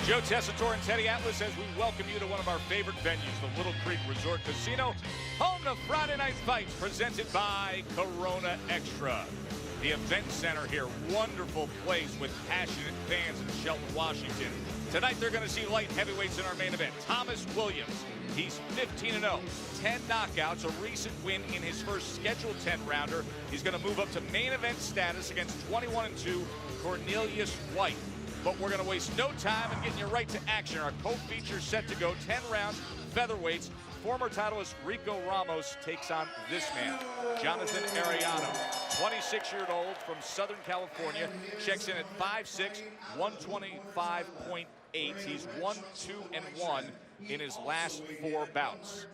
Joe Tessitore and Teddy Atlas as we welcome you to one of our favorite venues, the Little Creek Resort Casino, home to Friday Night Fights, presented by Corona Extra. The event center here, wonderful place with passionate fans in Shelton, Washington. Tonight they're going to see light heavyweights in our main event. Thomas Williams, he's 15-0, 10 knockouts, a recent win in his first scheduled 10-rounder. He's going to move up to main event status against 21-2 Cornelius White. But we're going to waste no time in getting you right to action. Our co-feature set to go, 10 rounds, featherweights. Former titleist Rico Ramos takes on this man, Jonathan Arrellano, 26-year-old from Southern California, checks in at 5'6", 125.8. He's 1-2-1 in his last 4 bouts.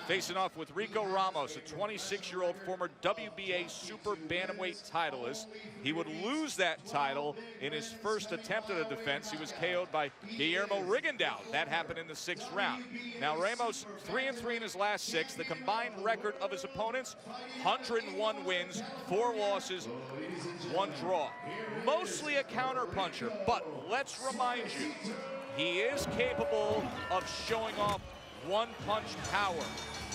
Facing off with Rico Ramos, a 26-year-old former WBA super bantamweight titleist. He would lose that title in his first attempt at a defense. He was KO'd by Guillermo Rigondeaux. That happened in the 6th round. Now Ramos, 3-3 in his last 6. The combined record of his opponents, 101 wins, 4 losses, 1 draw. Mostly a counterpuncher, but let's remind you, he is capable of showing off one-punch power.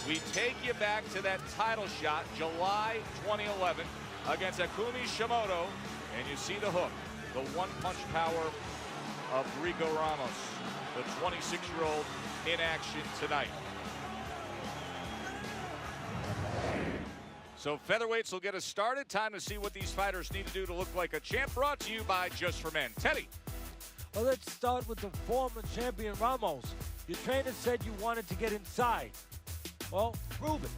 We take you back to that title shot, July 2011, against Akumi Shimoto, and you see the hook, the one-punch power of Rico Ramos, the 26-year-old in action tonight. So featherweights will get us started. Time to see what these fighters need to do to look like a champ. Brought to you by Just for Men. Teddy. Well, let's start with the former champion Ramos. Your trainer said you wanted to get inside. Well, prove it.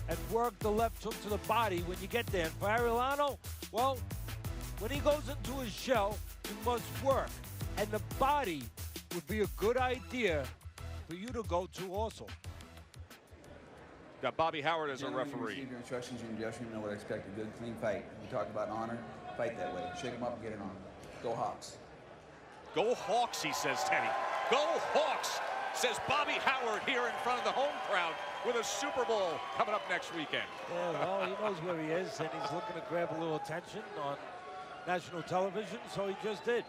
And work the left hook to the body when you get there. And for Arrellano, well, when he goes into his shell, you must work. And the body would be a good idea for you to go to also. Got Bobby Howard as a referee. When you receive your instructions in your dressing room, know what I expect. A good, clean fight. We talk about honor. Fight that way. Shake them up and get it on. Go Hawks. Go Hawks, he says, Teddy. Go Hawks, says Bobby Howard here in front of the home crowd with a Super Bowl coming up next weekend. Yeah, well, he knows where he is, and he's looking to grab a little attention on national television, so he just did.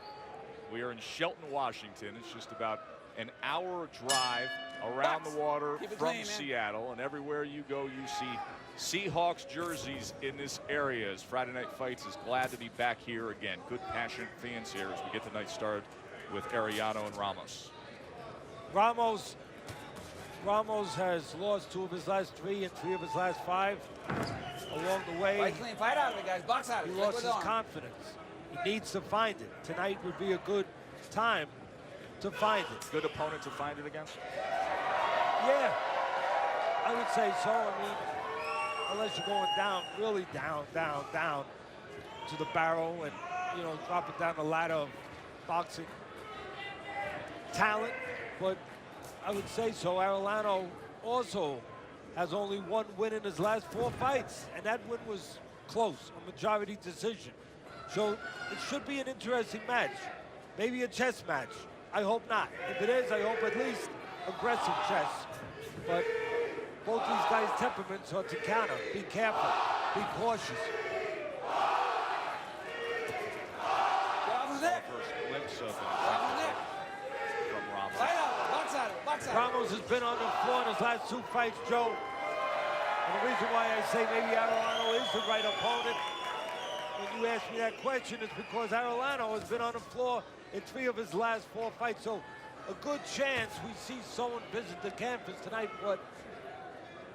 We are in Shelton, Washington. It's just about an hour drive around the water from Seattle, and everywhere you go, you see Seahawks jerseys in this area. As Friday Night Fights is glad to be back here again. Good, passionate fans here as we get the night started with Arrellano and Ramos. Ramos has lost 2 of his last 3 and 3 of his last 5. Along the way, Fight clean, fight out of it, guys. Box out of it. He lost his confidence. He needs to find it. Tonight would be a good time to find it. Good opponent to find it against? Yeah, I would say so. I mean, unless you're going down, really down to the barrel and, you know, dropping down the ladder of boxing talent. But I would say so. Arrellano also has only 1 win in his last 4 fights, and that win was close, a majority decision. So it should be an interesting match, maybe a chess match. I hope not. If it is, I hope at least aggressive chess. But both these guys' temperaments are to counter. Be careful. Be cautious. First glimpse of it from Ramos. Box out. Ramos has been on the floor in his last 2 fights, Joe. And the reason why I say maybe Arrellano is the right opponent when you ask me that question is because Arrellano has been on the floor in 3 of his last 4 fights. So a good chance we see someone visit the campus tonight, but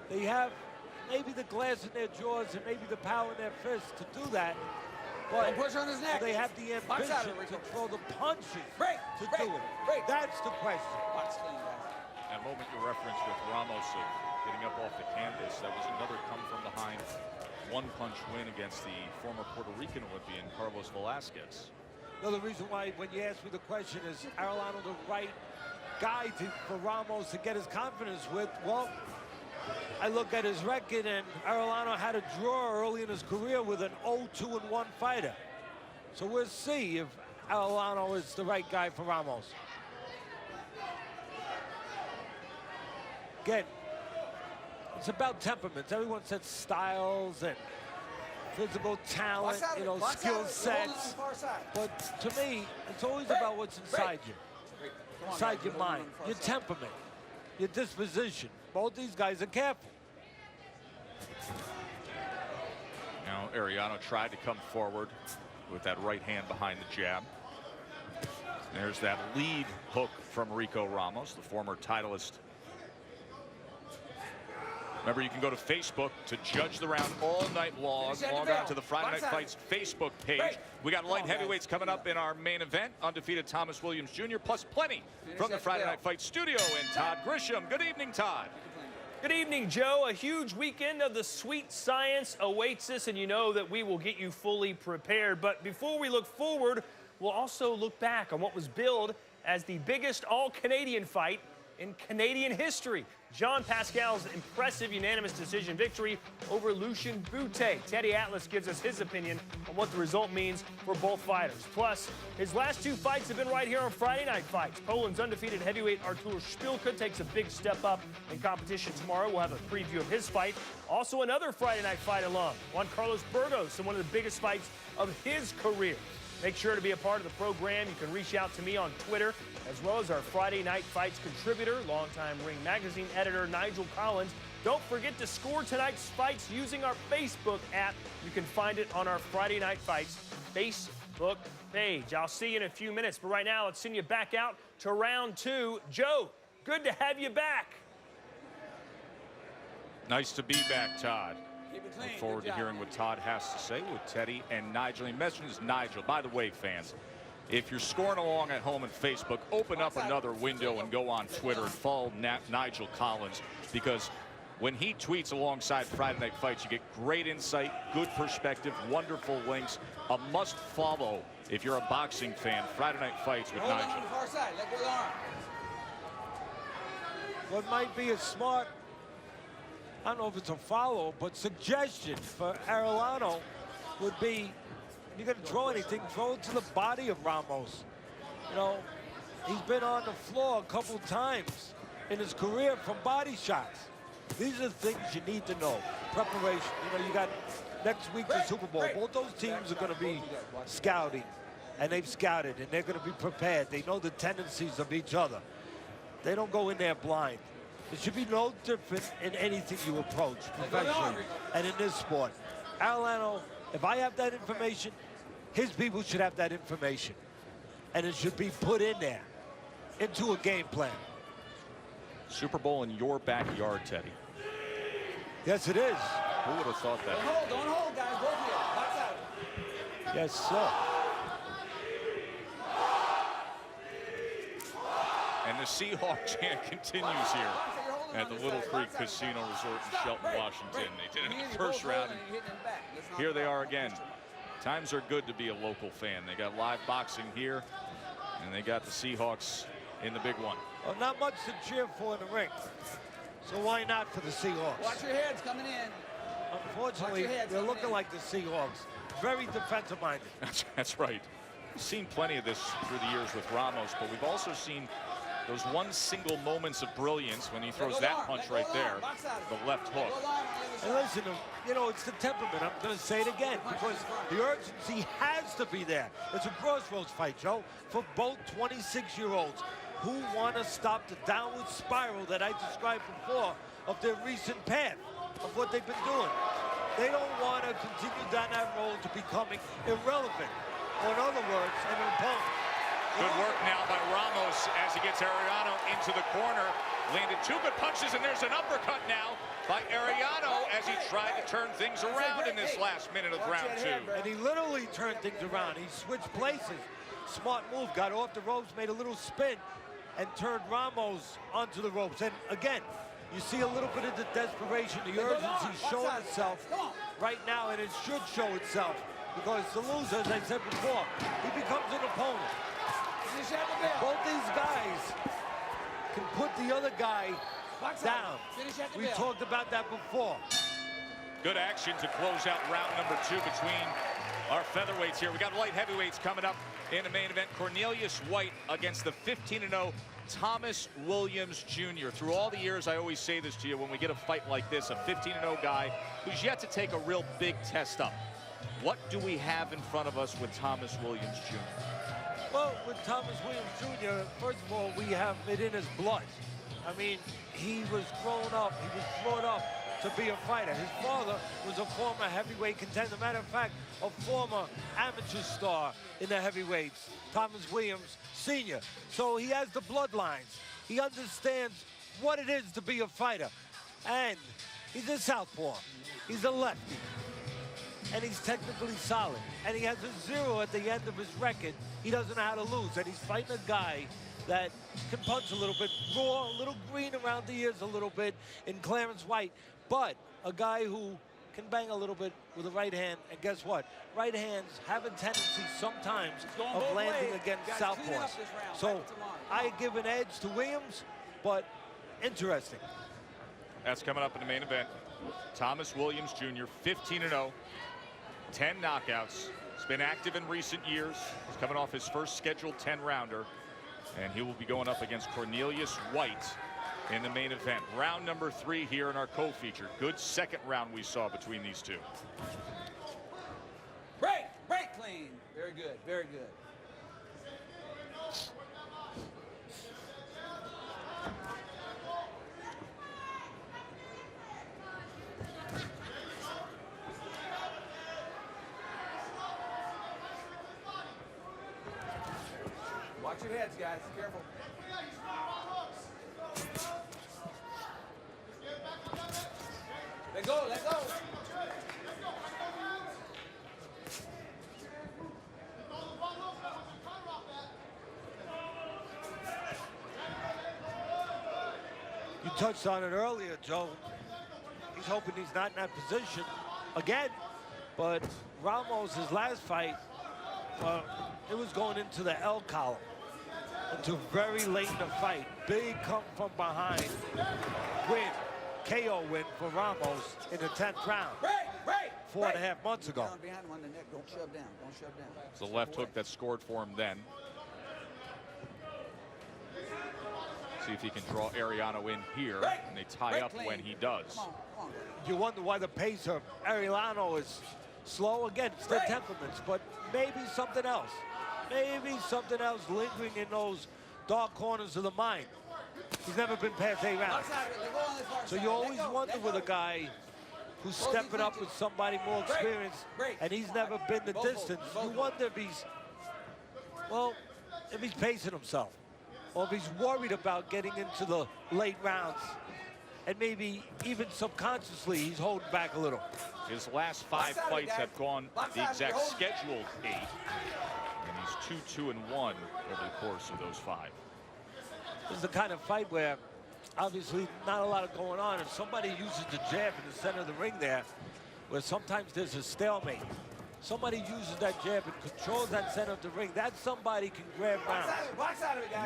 they have maybe the glass in their jaws and maybe the power in their fists to do that. But push on his neck. they have the ambition to throw the punches to do it. That's the question. That moment you referenced with Ramos of getting up off the canvas, that was another come-from-behind one-punch win against the former Puerto Rican Olympian Carlos Velasquez. No, the reason why, when you ask me the question, is Arrellano the right guy for Ramos to get his confidence with? Well, I look at his record, and Arrellano had a draw early in his career with an 0-2-1 fighter. So we'll see if Arrellano is the right guy for Ramos. Again, it's about temperaments. Everyone said styles and physical talent, you know, skill sets. But to me, it's always about what's inside you, inside your mind, your temperament, your disposition. Both these guys are careful. Now, Arrellano tried to come forward with that right hand behind the jab. There's that lead hook from Rico Ramos, the former titleist. Remember, you can go to Facebook to judge the round all night long. Log on to the Friday Night Fights Facebook page. We got light heavyweights coming up in our main event. Undefeated Thomas Williams Jr. plus plenty from the Friday Night Fights studio. And Todd Grisham. Good evening, Todd. Good evening, Joe. A huge weekend of the sweet science awaits us, and you know that we will get you fully prepared. But before we look forward, we'll also look back on what was billed as the biggest all-Canadian fight in Canadian history. Jean Pascal's impressive unanimous decision victory over Lucien Boutte. Teddy Atlas gives us his opinion on what the result means for both fighters. Plus, his last two fights have been right here on Friday Night Fights. Poland's undefeated heavyweight Artur Szpilka takes a big step up in competition tomorrow. We'll have a preview of his fight. Also another Friday Night Fight alum, Juan Carlos Burgos, in one of the biggest fights of his career. Make sure to be a part of the program. You can reach out to me on Twitter, as well as our Friday Night Fights contributor, longtime Ring Magazine editor Nigel Collins. Don't forget to score tonight's fights using our Facebook app. You can find it on our Friday Night Fights Facebook page. I'll see you in a few minutes, but right now, let's send you back out to round two. Joe, good to have you back. Nice to be back, Todd. Look forward to hearing what Todd has to say with Teddy and Nigel. He mentions Nigel. By the way, fans, if you're scoring along at home on Facebook, open up another window and go on Twitter and follow Nigel Collins, because when he tweets alongside Friday Night Fights, you get great insight, good perspective, wonderful links. A must follow if you're a boxing fan. Friday Night Fights with Nigel. What might be a smart, I don't know if it's a follow, but suggestion for Arrellano would be, if you're going to throw anything, throw it to the body of Ramos. You know, he's been on the floor a couple times in his career from body shots. These are the things you need to know. Preparation. You know, you got next week the Super Bowl. Both those teams are going to be scouting, and they've scouted, and they're going to be prepared. They know the tendencies of each other. They don't go in there blind. It should be no different in anything you approach professionally and in this sport. Arrellano, if I have that information, his people should have that information. And it should be put in there, into a game plan. Super Bowl in your backyard, Teddy. Yes, it is. Who would have thought that? Don't hold, guys. Both of you. Box out. Yes, sir. And the Seahawk chant continues here at the Little Creek Casino Resort in Shelton, Washington. They did it in the first round. And here they are again. Times are good to be a local fan. They got live boxing here, and they got the Seahawks in the big one. Well, not much to cheer for in the ring. So why not for the Seahawks? Watch your heads coming in. Unfortunately, they're looking like the Seahawks. Very defensive-minded. That's right. We've seen plenty of this through the years with Ramos, but we've also seen those one single moments of brilliance when he throws that punch right there, the left hook. And listen, you know, it's the temperament. I'm going to say it again, because the urgency has to be there. It's a crossroads fight, Joe, for both 26-year-olds who want to stop the downward spiral that I described before of their recent path, of what they've been doing. They don't want to continue down that road to becoming irrelevant, or in other words, an opponent. Good work now by Ramos as he gets Arrellano into the corner. Landed two good punches, and there's an uppercut now by Arrellano as he tried to turn things around in this last minute of round two. And he literally turned things around. He switched places. Smart move, got off the ropes, made a little spin, and turned Ramos onto the ropes. And again, you see a little bit of the desperation, the urgency showing itself right now, and it should show itself, because the loser, as I said before, he becomes an opponent. Both these guys can put the other guy down. We talked about that before. Good action to close out round number two between our featherweights here. We got light heavyweights coming up in the main event. Cornelius White against the 15-0 Thomas Williams Jr. Through all the years, I always say this to you, when we get a fight like this, a 15-0 guy who's yet to take a real big test up. What do we have in front of us with Thomas Williams Jr.? Well, with Thomas Williams Jr., first of all, we have it in his blood. I mean, he was grown up, he was brought up to be a fighter. His father was a former heavyweight contender. Matter of fact, a former amateur star in the heavyweights, Thomas Williams Sr. So he has the bloodlines. He understands what it is to be a fighter. And he's a southpaw. He's a lefty. And he's technically solid. And he has a 0 at the end of his record. He doesn't know how to lose. And he's fighting a guy that can punch a little bit raw, a little green around the ears a little bit in Clarence White, but a guy who can bang a little bit with the right hand. And guess what? Right hands have a tendency sometimes of landing against southpaws. So I give an edge to Williams, but interesting. That's coming up in the main event. Thomas Williams Jr., 15-0, 10 knockouts. He's been active in recent years. He's coming off his first scheduled 10-rounder. And he will be going up against Cornelius White in the main event. Round number 3 here in our co-feature. Good second round we saw between these two. Break clean. Very good, very good. Watch your heads, guys. Careful. Let go, let go. You touched on it earlier, Joe. He's hoping he's not in that position again. But Ramos, his last fight, it was going into the L column. Until very late in the fight. Big come from behind win. KO win for Ramos in the 10th round. 4.5 months ago. Behind him on the neck. Don't shove down. Don't shove down. It's the left hook that scored for him then. See if he can draw Arrellano in here, and they tie up when he does. Come on. You wonder why the pace of Arrellano is slow. Again, it's their temperaments, but maybe something else. Maybe something else lingering in those dark corners of the mind. He's never been past 8 rounds. So you always wonder with a guy who's stepping up with somebody more experienced, and he's never been the distance. You wonder if he's, well, if he's pacing himself, or if he's worried about getting into the late rounds, and maybe even subconsciously he's holding back a little. His last 5 fights have gone the exact scheduled 8. And he's 2-2-1 over the course of those 5. This is the kind of fight where obviously not a lot of going on. If somebody uses the jab in the center of the ring there, where sometimes there's a stalemate. Somebody uses that jab and controls that center of the ring. That somebody can grab rounds.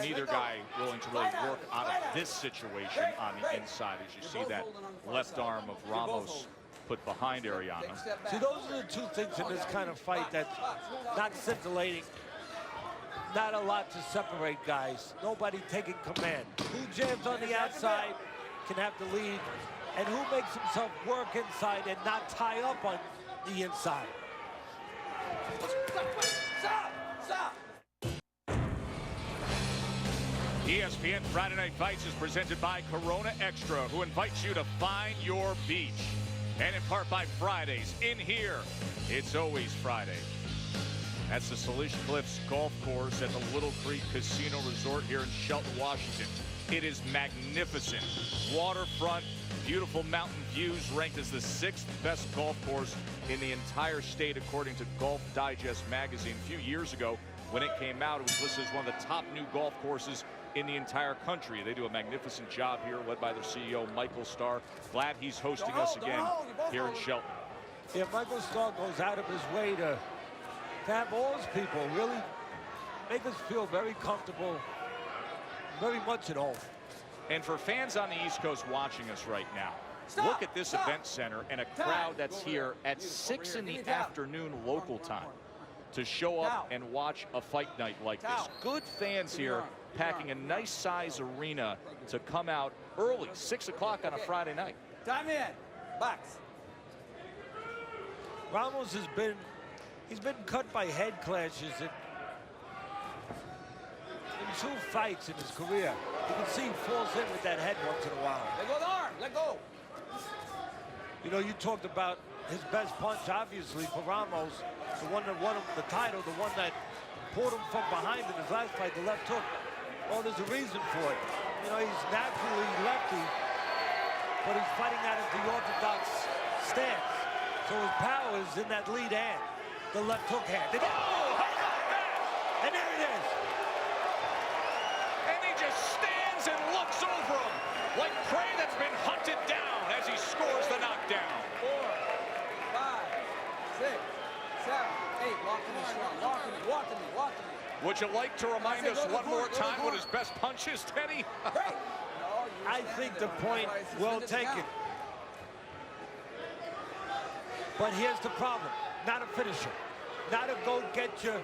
Neither guy willing to really work out of this situation on the inside, as you see that left arm of Ramos put behind Arrellano. See, those are the 2 things in this kind of fight that's not scintillating. Not a lot to separate guys. Nobody taking command. Who jams on the outside can have the lead, and who makes himself work inside and not tie up on the inside. Stop! ESPN Friday Night Fights is presented by Corona Extra, who invites you to find your beach. And in part by Fridays. In here, it's always Friday. That's the Salish Cliffs Golf Course at the Little Creek Casino Resort here in Shelton, Washington. It is magnificent. Waterfront, beautiful mountain views, ranked as the 6th best golf course in the entire state, according to Golf Digest magazine. A few years ago, when it came out, it was listed as one of the top new golf courses in the entire country. They do a magnificent job here, led by their CEO, Michael Starr. Glad he's hosting us again here in Shelton. Yeah, Michael Starr goes out of his way to have all his people really make us feel very comfortable, very much at home. And for fans on the East Coast watching us right now, look at this event center and a crowd that's here at 6 in the afternoon local time to show up and watch a fight night like this. Good fans here packing a nice size arena to come out early, 6 o'clock on a Friday night. Time in. Box. Ramos he's been cut by head clashes in 2 fights in his career. You can see he falls in with that head once in a while. Let go of the arm. Let go. You know, you talked about his best punch, obviously, for Ramos. The one that won him the title, the one that pulled him from behind in his last fight, the left hook. Well, there's a reason for it. You know, he's naturally lefty, but he's fighting out of the orthodox stance. So his power is in that lead hand, the left hook hand. And, and there it is. And he just stands and looks over him like prey that's been hunted down as he scores the knockdown. 4, 5, 6, 7, 8. Lock him strong. Lock him. Walk him. Walk him. Would you like to remind us one more time what his best punch is, Teddy? I think the point well taken. But here's the problem. Not a finisher. Not a go-get-your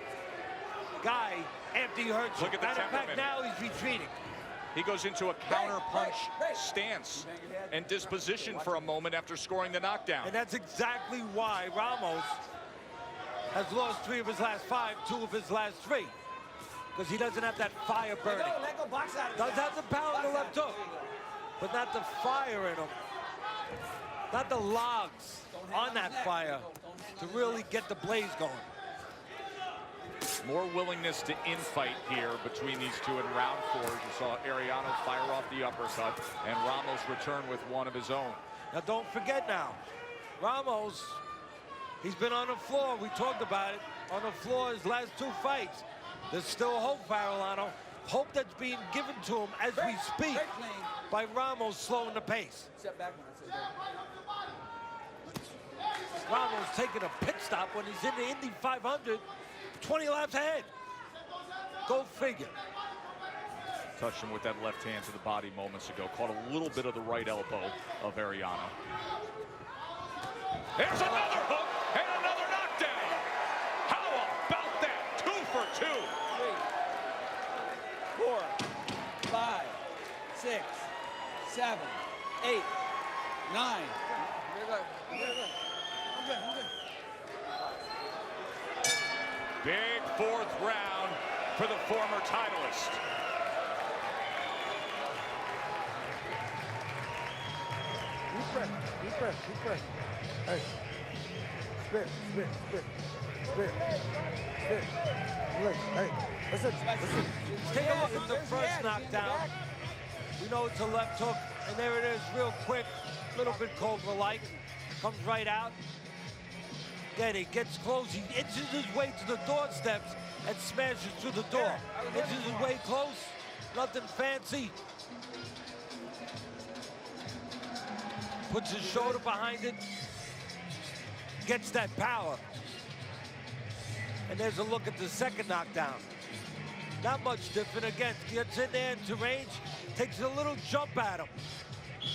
guy after you hurt you. Look at the Matter of fact, temperament. now he's retreating. He goes into a counter-punch stance and disposition for a moment after scoring the knockdown. And that's exactly why Ramos has lost 3 of his last 5, 2 of his last 3. Because he doesn't have that fire burning. Let go. Box out of it. Does have the power in the left hook, but not the fire in him. Not the logs on that fire to really get the blaze going. More willingness to infight here between these two in round 4. You saw Arrellano fire off the uppercut and Ramos return with one of his own. Now don't forget now, Ramos, he's been on the floor. We talked about it. On the floor his last 2 fights. There's still hope for Arrellano. Hope that's being given to him as we speak by Ramos slowing the pace. Step back when I say that. Ramos taking a pit stop when he's in the Indy 500, 20 laps ahead. Go figure. Touched him with that left hand to the body moments ago. Caught a little bit of the right elbow of Arrellano. There's another hook and another knockdown. How about that? 2 for 2. 3, 4, 5, 6, 7, 8, 9. I'm good. Big 4th round for the former titleist. Deep breath. Hey, spit. Hey, listen. Take a look at the first knockdown. We know it's a left hook, and there it is, real quick, a little bit Cobra-like. Comes right out. Then he gets close. He inches his way to the doorsteps and smashes through the door. Inches his way close. Nothing fancy. Puts his shoulder behind it. Gets that power. And there's a look at the second knockdown. Not much different. Again, gets in there into range. Takes a little jump at him.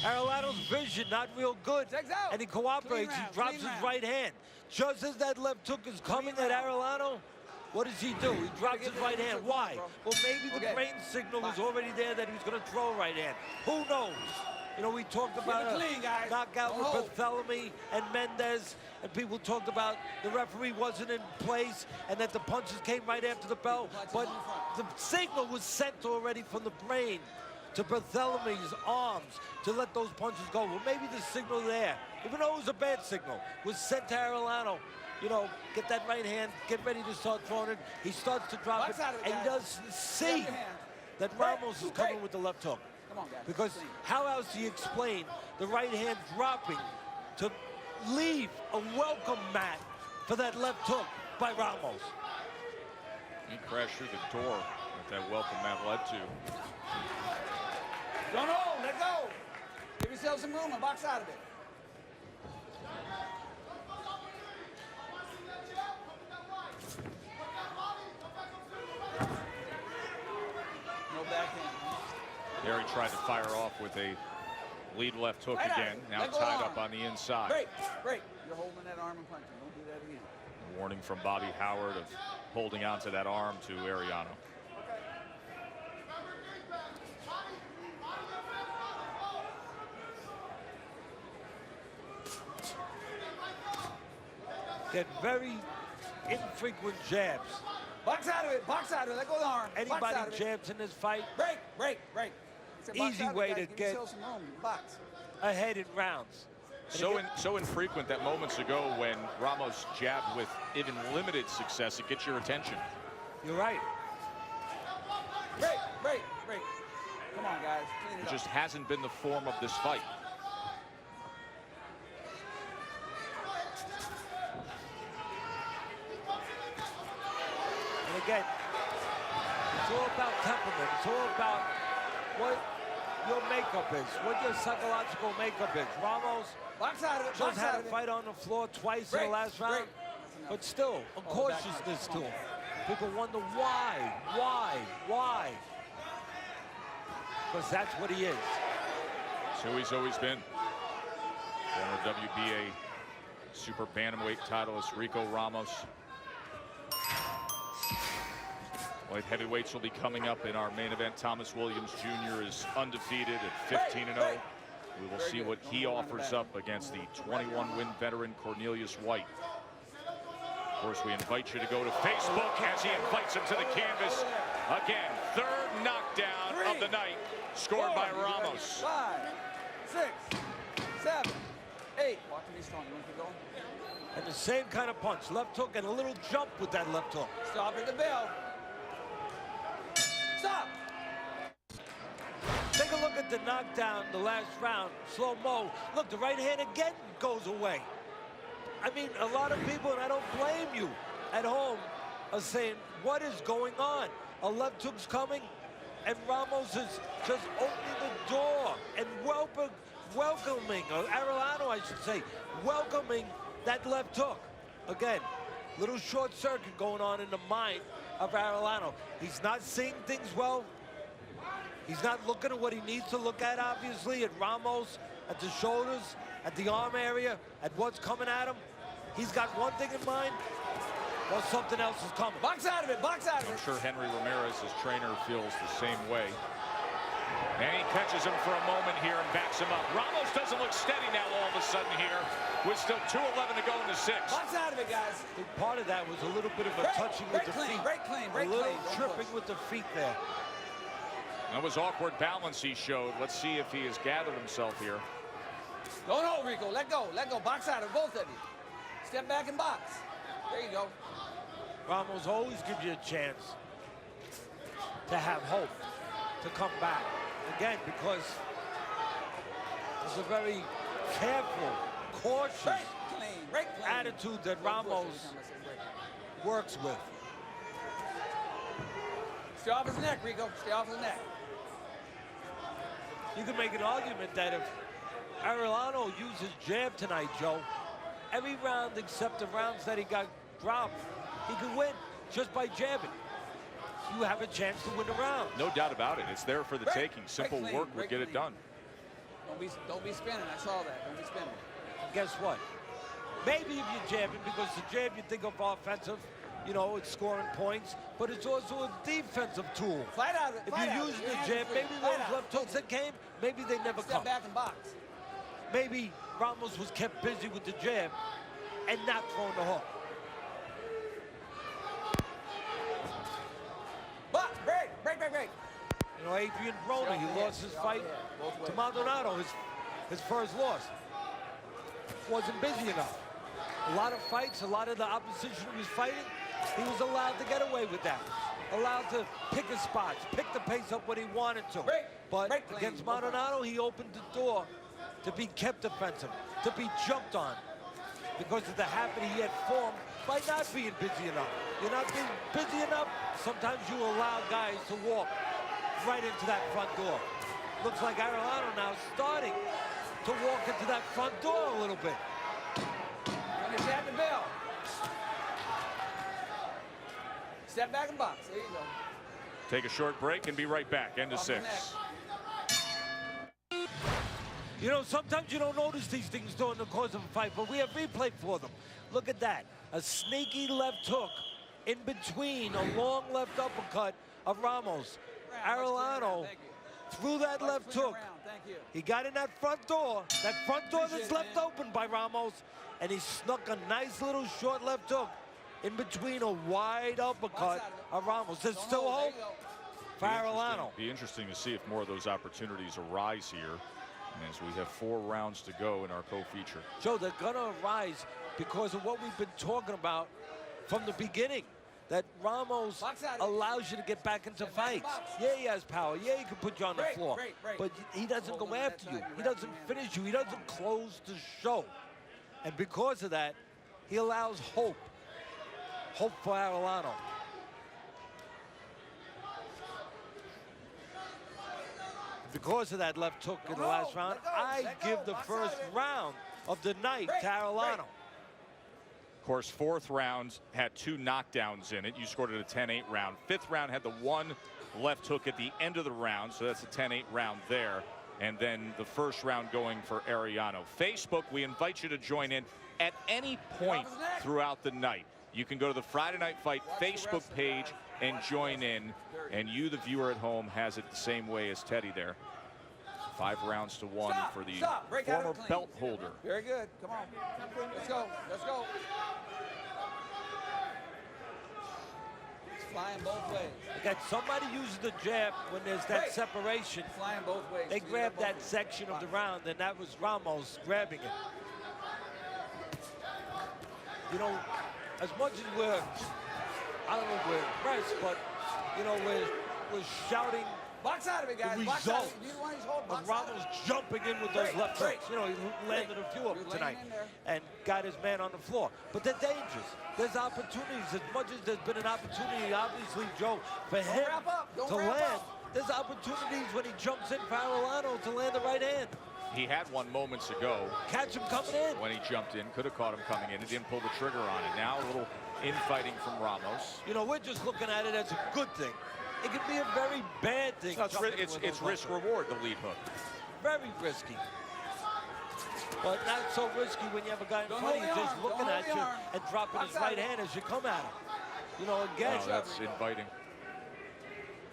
Arrellano's vision not real good, and he cooperates. He drops his right hand. Just as that left hook is coming at Arrellano, what does he do? He drops his right hand. Why? Well, maybe the brain signal was already there that he was going to throw a right hand. Who knows? You know, we talked about a knockout with Barthélemy and Mendez, and people talked about the referee wasn't in place and that the punches came right after the bell. But the signal was sent already from the brain to Barthélemy's arms to let those punches go. Well, maybe the signal there, even though it was a bad signal, was sent to Arrellano. You know, get that right hand, get ready to start throwing it. He starts to drop it, and he does see that Ramos is coming with the left hook. Because how else do you explain the right hand dropping to leave a welcome mat for that left hook by Ramos? He crashed through the door that welcome mat led to. Don't hold, let go. Give yourself some room and box out of it. No backhand. There he tried to fire off with a lead left hook again. Now tied up on the inside. Break. You're holding that arm and punching. Don't do that again. Warning from Bobby Howard of holding onto that arm to Arrellano. get very infrequent jabs. Box out of it, box out of it, let go of the arm. Anybody jabs in this fight, Break, break, break. easy way to get ahead in rounds. So infrequent that moments ago when Ramos jabbed with even limited success, it gets your attention. You're right. Break, break, break. Come on, guys, clean it It just hasn't been the form of this fight. And again, it's all about temperament. It's all about what your makeup is, what your psychological makeup is. Ramos box out of it, just had a fight on the floor twice in the last round, but still, a cautiousness to him. People wonder why? Because that's what he is. So he's always been. Former WBA super bantamweight titleist Rico Ramos. Light heavyweights will be coming up in our main event. Thomas Williams Jr. is undefeated at 15-0. We will see what he offers up against the 21-win veteran Cornelius White. Of course, we invite you to go to Facebook as he invites him to the canvas. Again, third knockdown of the night, scored by Ramos. 5, 6, 7, 8. Watch him, he's strong. You want to keep going? And the same kind of punch, left hook and a little jump with that left hook. Stop at the bell. Stop. Take a look at the knockdown, the last round, slow-mo. Look, the right hand again goes away. I mean, a lot of people, and I don't blame you, at home are saying, what is going on? A left hook's coming, and Ramos is just opening the door and welcoming, or Arrellano, I should say, welcoming that left hook. Again, little short circuit going on in the mind of Arrellano. He's not seeing things well. He's not looking at what he needs to look at, obviously, at Ramos, at the shoulders, at the arm area, at what's coming at him. He's got one thing in mind, or something else is coming. Box out of it, box out of it. I'm sure Henry Ramirez, his trainer, feels the same way. And he catches him for a moment here and backs him up. Ramos doesn't look steady now all of a sudden here, with still 2:11 to go in the sixth. Box out of it, guys. I think part of that was a little bit of a touching with the feet. Break clean, break a little clean. tripping with the feet there. That was awkward balance he showed. Let's see if he has gathered himself here. Don't hold, Rico. Let go. Let go. Box out of both of you. Step back and box. There you go. Ramos always gives you a chance to have hope, to come back. Again, because it's a very careful, cautious attitude that Ramos works with. Stay off his neck, Rico. Stay off his neck. You can make an argument that if Arrellano used his jab tonight, Joe, every round except the rounds that he got dropped, he could win just by jabbing. You have a chance to win a round. No doubt about it. It's there for the taking. Simple work would get it done. Don't be spinning. I saw that. Don't be spinning. And guess what? Maybe if you're jabbing, because the jab you think of offensive, you know, it's scoring points, but it's also a defensive tool. Fight out of it. If you're using the jab, maybe those left hooks that came, maybe they never come. Step back and box. Maybe Ramos was kept busy with the jab and not throwing the hook. Break. You know, Adrian Broner, he lost his fight to Maldonado, his first loss. Wasn't busy enough. A lot of fights, a lot of the opposition he was fighting, he was allowed to get away with that. Allowed to pick his spots, pick the pace up when he wanted to. But against Maldonado, he opened the door to be kept defensive, to be jumped on, because of the habit he had formed by not being busy enough. You're not being busy enough, sometimes you allow guys to walk right into that front door. Looks like Arrellano now starting to walk into that front door a little bit. Understand the bell. Step back and box. There you go. Take a short break and be right back. End of six. You know, sometimes you don't notice these things during the course of a fight, but we have replay for them. Look at that. A sneaky left hook in between a long left uppercut of Ramos. Arrellano threw that left hook. He got in that front door that's left open by Ramos, and he snuck a nice little short left hook in between a wide uppercut of Ramos. There's still hope for Arrellano. Be interesting to see if more of those opportunities arise here, as we have 4 rounds to go in our co-feature. Joe, they're gonna arise because of what we've been talking about from the beginning, that Ramos allows you to get back into fights. Yeah, he has power. Yeah, he can put you on the floor. But he doesn't go after you. He doesn't finish you. He doesn't close the show. And because of that, he allows hope. Hope for Arrellano. Because of that left hook in the last round, I give the first round of the night to Arrellano. Of course, 4th round had 2 knockdowns in it. You scored it a 10-8 round. 5th round had the 1 left hook at the end of the round, so that's a 10-8 round there. And then the first round going for Arrellano. Facebook, we invite you to join in at any point throughout the night. You can go to the Friday Night Fight Facebook page and join in. And you, the viewer at home, has it the same way as Teddy there. 5 rounds to 1 for the former belt holder. Very good. Come on. Let's go. Let's go. It's flying both ways. Again, somebody uses the jab when there's that separation. It's flying both ways. They grabbed that section of the round, and that was Ramos grabbing it. You know, as much as we're, I don't know if we're impressed, but, you know, we're shouting box out of it, guys. the result of Ramos jumping in with those left hooks. You know, he landed a few of them tonight and got his man on the floor. But they're dangerous. There's opportunities. As much as there's been an opportunity, obviously, Joe, for him to land, there's opportunities when he jumps in for Arrellano to land the right hand. He had one moments ago. Catch him coming in. When he jumped in, could have caught him coming in. He didn't pull the trigger on it. Now a little infighting from Ramos. You know, we're just looking at it as a good thing. It can be a very bad thing. It's risk reward, the lead hook. Very risky. But not so risky when you have a guy in front of you just looking at you and dropping his right hand as you come at him. You know, again. No, that's inviting.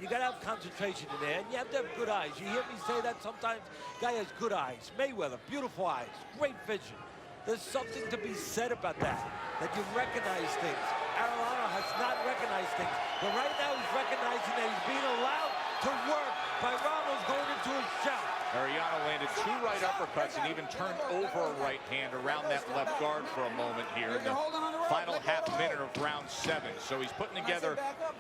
You got to have concentration in there, and you have to have good eyes. You hear me say that sometimes? Guy has good eyes. Mayweather, beautiful eyes, great vision. There's something to be said about that you recognize things. Arrellano has not recognized things, but right now he's recognizing that he's being allowed to work by Ramos going into his shell. Arrellano landed 2 right uppercuts and even turned over a right hand around that left guard for a moment here in the final half minute of round 7. So he's putting together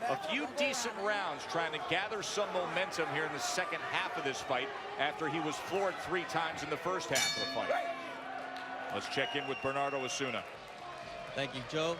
a few decent rounds, trying to gather some momentum here in the second half of this fight after he was floored 3 times in the first half of the fight. Let's check in with Bernardo Osuna. Thank you, Joe.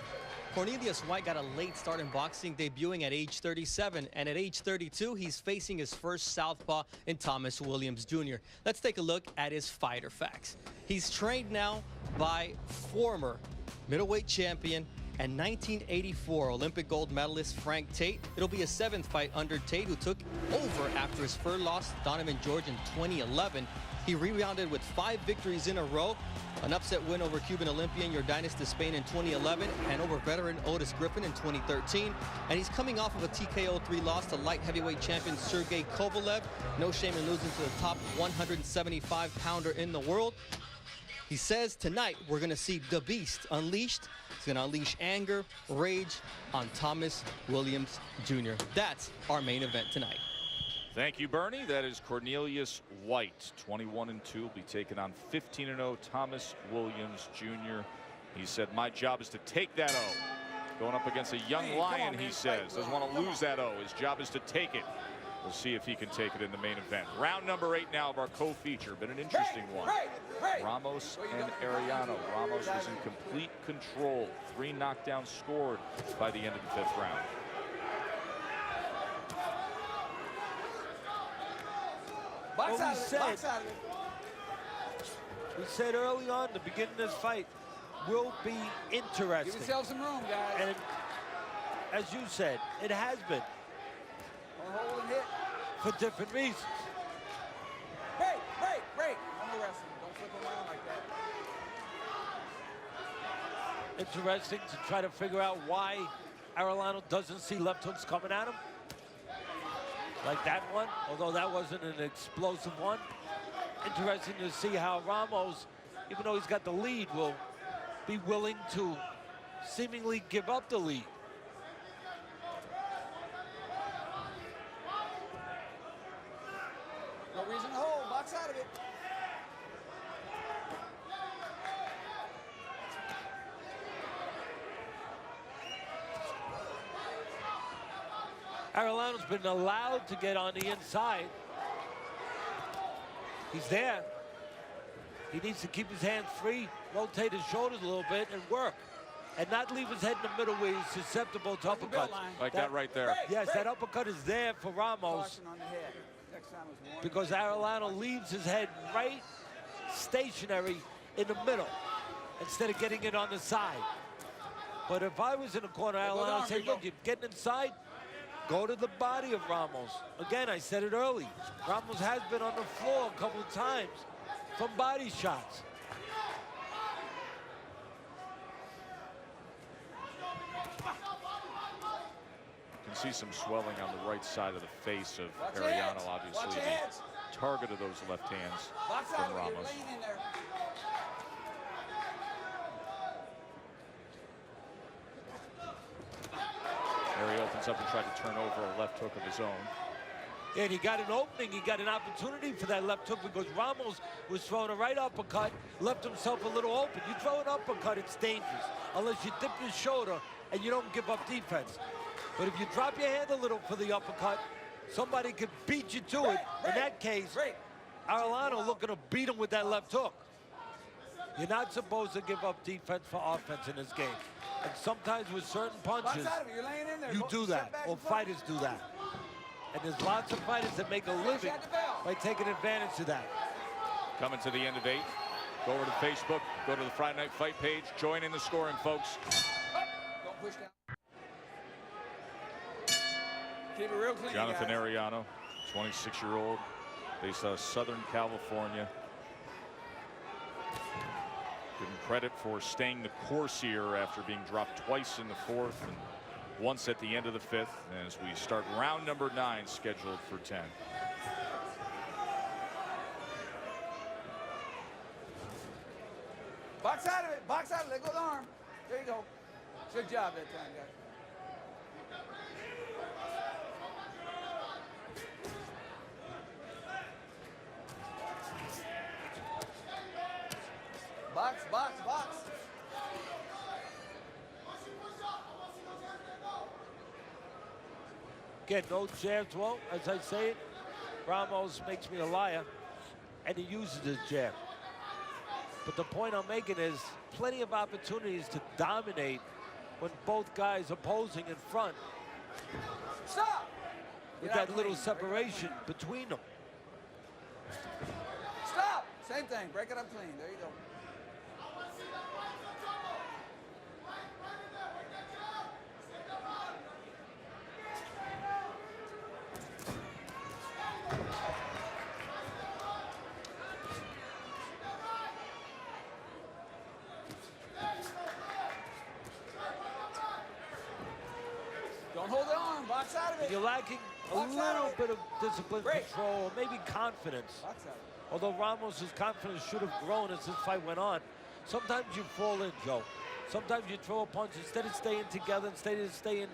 Cornelius White got a late start in boxing, debuting at age 37, and at age 32, he's facing his first southpaw in Thomas Williams Jr. Let's take a look at his fighter facts. He's trained now by former middleweight champion and 1984 Olympic gold medalist Frank Tate. It'll be a 7th fight under Tate, who took over after his first loss to Donovan George in 2011. He rebounded with 5 victories in a row. An upset win over Cuban Olympian Yordanis Despain in 2011 and over veteran Otis Griffin in 2013. And he's coming off of a TKO 3 loss to light heavyweight champion Sergey Kovalev. No shame in losing to the top 175-pounder in the world. He says tonight we're going to see the Beast unleashed. He's going to unleash anger, rage on Thomas Williams Jr. That's our main event tonight. Thank you, Bernie. That is Cornelius White, 21-2, will be taking on 15-0 Thomas Williams Jr. He said, my job is to take that O. Going up against a young lion, he says. Doesn't want to lose that O. His job is to take it. We'll see if he can take it in the main event. Round number 8 now of our co-feature. Been an interesting one. Ramos and Arrellano. Ramos was in complete control. 3 knockdowns scored by the end of the 5th round. What we said early on, the beginning of this fight will be interesting. Give yourself some room, guys. And as you said, it has been. Hold and hit. For different reasons. Break. On the wrestling. Don't flip around like that. Interesting to try to figure out why Arrellano doesn't see left hooks coming at him. Like that one, although that wasn't an explosive one. Interesting to see how Ramos, even though he's got the lead, will be willing to seemingly give up the lead. No reason to hold. Box out of it. Arrellano's been allowed to get on the inside. He's there. He needs to keep his hands free, rotate his shoulders a little bit, and work. And not leave his head in the middle where he's susceptible to uppercuts. Like that right there. Yes, that uppercut is there for Ramos Caution on the head. Next time was warning. because Arrellano leaves his head right stationary in the middle instead of getting it on the side. But if I was in the corner, Arrellano would say, Rico. look, you're getting inside, go to the body of Ramos. Again, I said it early. Ramos has been on the floor a couple of times from body shots. You can see some swelling on the right side of the face of Watch your Arrellano, heads. obviously Watch your heads. the target of those left hands Box out from of it. You're Ramos. laying in there. There he opens up and tried to turn over a left hook of his own. And he got an opening, he got an opportunity for that left hook because Ramos was throwing a right uppercut, left himself a little open. You throw an uppercut, it's dangerous, unless you dip your shoulder and you don't give up defense. But if you drop your hand a little for the uppercut, somebody could beat you to it. In that case, Arrellano looking to beat him with that left hook. You're not supposed to give up defense for offense in this game. And sometimes with certain punches, Box out of it. You're laying in there. you Go- do step that, back or and front. fighters do that. And there's lots of fighters that make a living by taking advantage of that. Coming to the end of 8. Go over to Facebook, go to the Friday Night Fight page, join in the scoring, folks. Don't push down. Keep it real clean, Jonathan guys. Arrellano, 26-year-old, based out of Southern California. Give him credit for staying the course here after being dropped twice in the 4th and once at the end of the 5th, as we start round number 9 scheduled for 10. Box out of it. Box out of it. Let go of the arm. There you go. Good job that time, guys. Box, box, box. Again, no jabs. Well, as I say it, Ramos makes me a liar, and he uses his jab. But the point I'm making is plenty of opportunities to dominate when both guys opposing in front Stop. with Get out that little clean. Break it up separation clean. between them. Stop. Same thing. Break it up clean. There you go. Don't hold the arm. Box out of it. You're lacking a Box out little of it. bit of discipline, Break. control, or maybe confidence. Box out of it. Although Ramos' confidence should have grown as this fight went on. Sometimes you fall in, Joe. Sometimes you throw a punch instead of staying together, instead of staying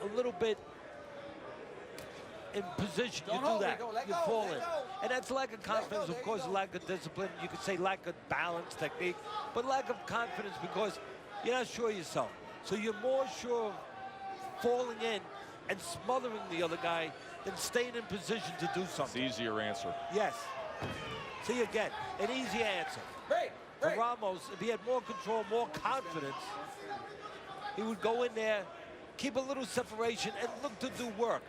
a little bit in position. Don't You do hold it, that. go, let You go, fall let in. go. And that's lack of confidence, there of you course, go. lack of discipline. You could say lack of balance, technique, but lack of confidence because you're not sure of yourself. So you're more sure of falling in and smothering the other guy than staying in position to do It's the something. easier answer. Yes. See, again, an easy answer. Break. For Break. Ramos, if he had more control, more confidence, he would go in there, keep a little separation, and look to do work,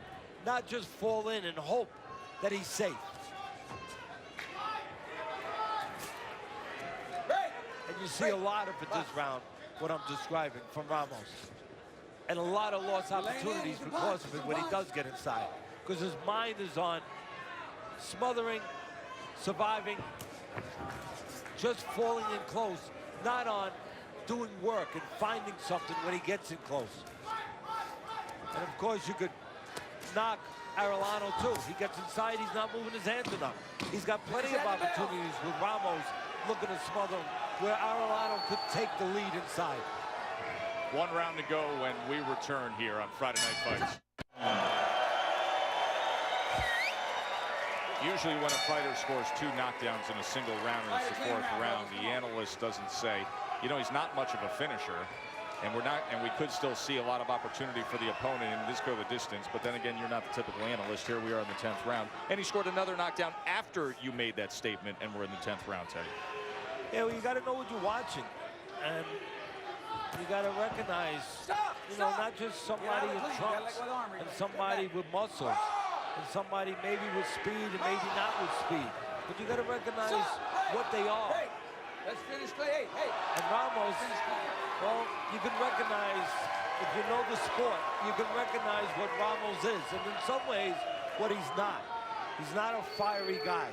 not just fall in and hope that he's safe. Break. And you see a lot of it this round, what I'm describing from Ramos. And a lot of lost opportunities because of it when he does get inside. Because his mind is on smothering, surviving, just falling in close, not on doing work and finding something when he gets in close. And of course, you could knock Arrellano too. He gets inside, he's not moving his hands enough. He's got plenty of opportunities with Ramos looking to smother him where Arrellano could take the lead inside. 1 round to go when we return here on Friday Night Fights. Usually when a fighter scores 2 knockdowns in a single round, and it's the 4th round, the analyst doesn't say, you know, he's not much of a finisher, and we could still see a lot of opportunity for the opponent and this go the distance. But then again, you're not the typical analyst. Here we are in the 10th round, and he scored another knockdown after you made that statement, and we're in the 10th round, Teddy. Yeah, well, you got to know what you're watching, and you got to recognize, you know, not just somebody in trunks and somebody with muscles and somebody maybe with speed and maybe not with speed, but you got to recognize what they are. Hey, let's finish clean. Hey, and Ramos, well, you can recognize, if you know the sport, you can recognize what Ramos is, and in some ways, what he's not. He's not a fiery guy.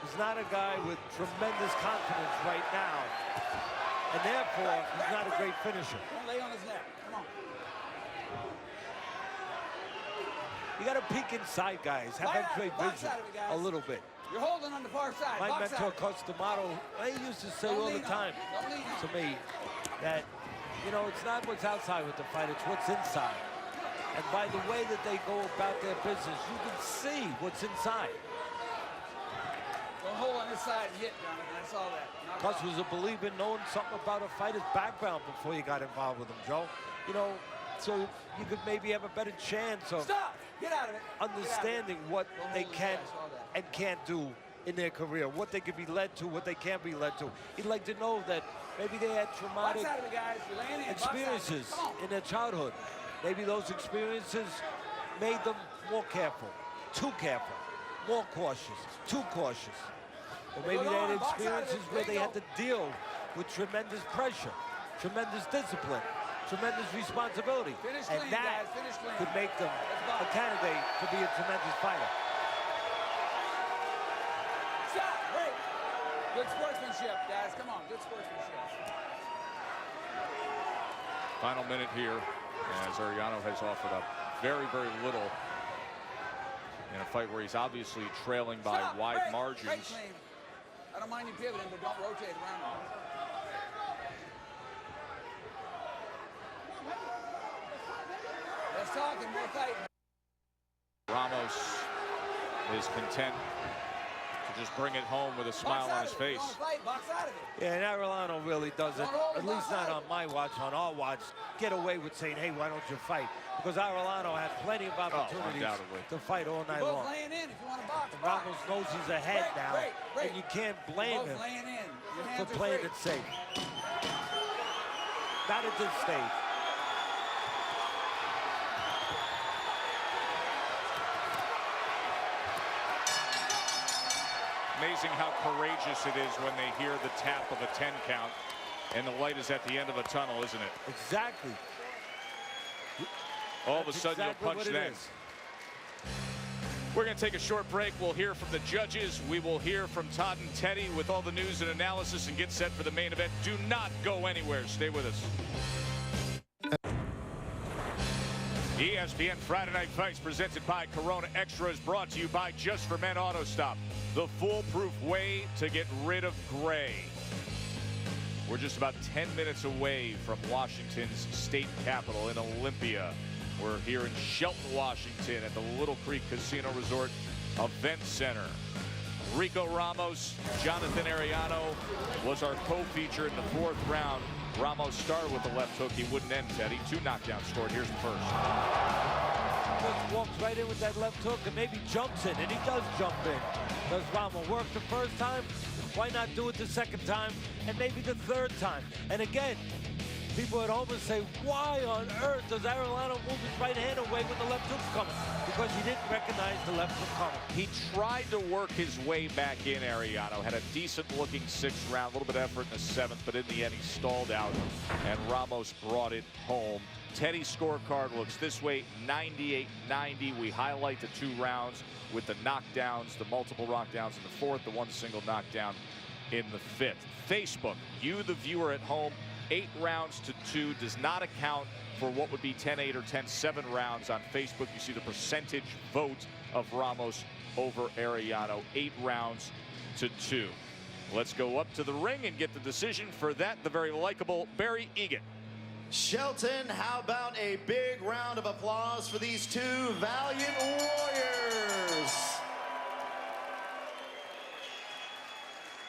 He's not a guy with tremendous confidence right now, and therefore, he's not a great finisher. don't lay on his neck. Come on. You got to peek inside, guys. Have X-ray vision a little bit. You're holding on the far side. My mentor, Coach D'Amato, he used to say all the time to me that, you know, it's not what's outside with the fight, it's what's inside. And by the way that they go about their business, you can see what's inside. Don't hold on this side and hit, Jonathan. That's all that. Coach was a believer in knowing something about a fighter's background before you got involved with him, Joe. You know, so you could maybe have a better chance of Get out of it. understanding what they can and can't do in their career, what they can be led to, what they can't be led to. He'd like to know that maybe they had traumatic experiences in their childhood. Maybe those experiences made them more careful, too careful, more cautious, too cautious. Or maybe they had experiences where they had to deal with tremendous pressure, tremendous discipline, tremendous responsibility. And that could make them a candidate to be a tremendous fighter. Stop! Wait! Good sportsmanship, guys. Come on, good sportsmanship. Final minute here, as Arrellano has offered up very, very little in a fight where he's obviously trailing by wide margins. I don't mind you pivoting, but don't rotate around. Less talking, more fighting. Ramos is content to just bring it home with a smile on his face. Box out of it. Yeah, and Arrellano really doesn't, at least not on my watch, on our watch, get away with saying, hey, why don't you fight? Because Arrellano had plenty of opportunities to fight all night long. Laying in if you want to box. And Ramos knows he's ahead now, and you can't blame him for playing it safe. Not at this stage. Amazing how courageous it is when they hear the tap of a 10 count and the light is at the end of a tunnel, isn't it? Exactly. All of a sudden you'll punch then. We're going to take a short break. We'll hear from the judges. We will hear from Todd and Teddy with all the news and analysis and get set for the main event. Do not go anywhere. Stay with us. ESPN Friday Night Fights presented by Corona Extra is brought to you by Just for Men Auto Stop, the foolproof way to get rid of gray. We're just about 10 minutes away from Washington's state capital in Olympia. We're here in Shelton, Washington at the Little Creek Casino Resort Event Center. Rico Ramos, Jonathan Arrellano was our co-feature in the 4th round. Ramos started with the left hook. He wouldn't end, Teddy. 2 knockdowns scored. Here's the first. Just walks right in with that left hook and maybe jumps in, and he does jump in. Does Ramos work the first time? Why not do it the second time and maybe the 3rd time? And again, people at home will say, why on earth does Arrellano move his right hand away when the left hook's coming? Because he didn't recognize the left hook coming. He tried to work his way back in, Arrellano. Had a decent-looking 6th round, a little bit of effort in the 7th, but in the end he stalled out, and Ramos brought it home. Teddy's scorecard looks this way, 98-90. We highlight the 2 rounds with the knockdowns, the multiple knockdowns in the 4th, the 1 single knockdown in the 5th. Facebook, you the viewer at home, 8 rounds to 2 does not account for what would be 10-8 or 10-7 rounds on Facebook. You see the percentage vote of Ramos over Arrellano, 8 rounds to 2. Let's go up to the ring and get the decision for that, the very likable Barry Egan. Shelton, how about a big round of applause for these two valiant warriors?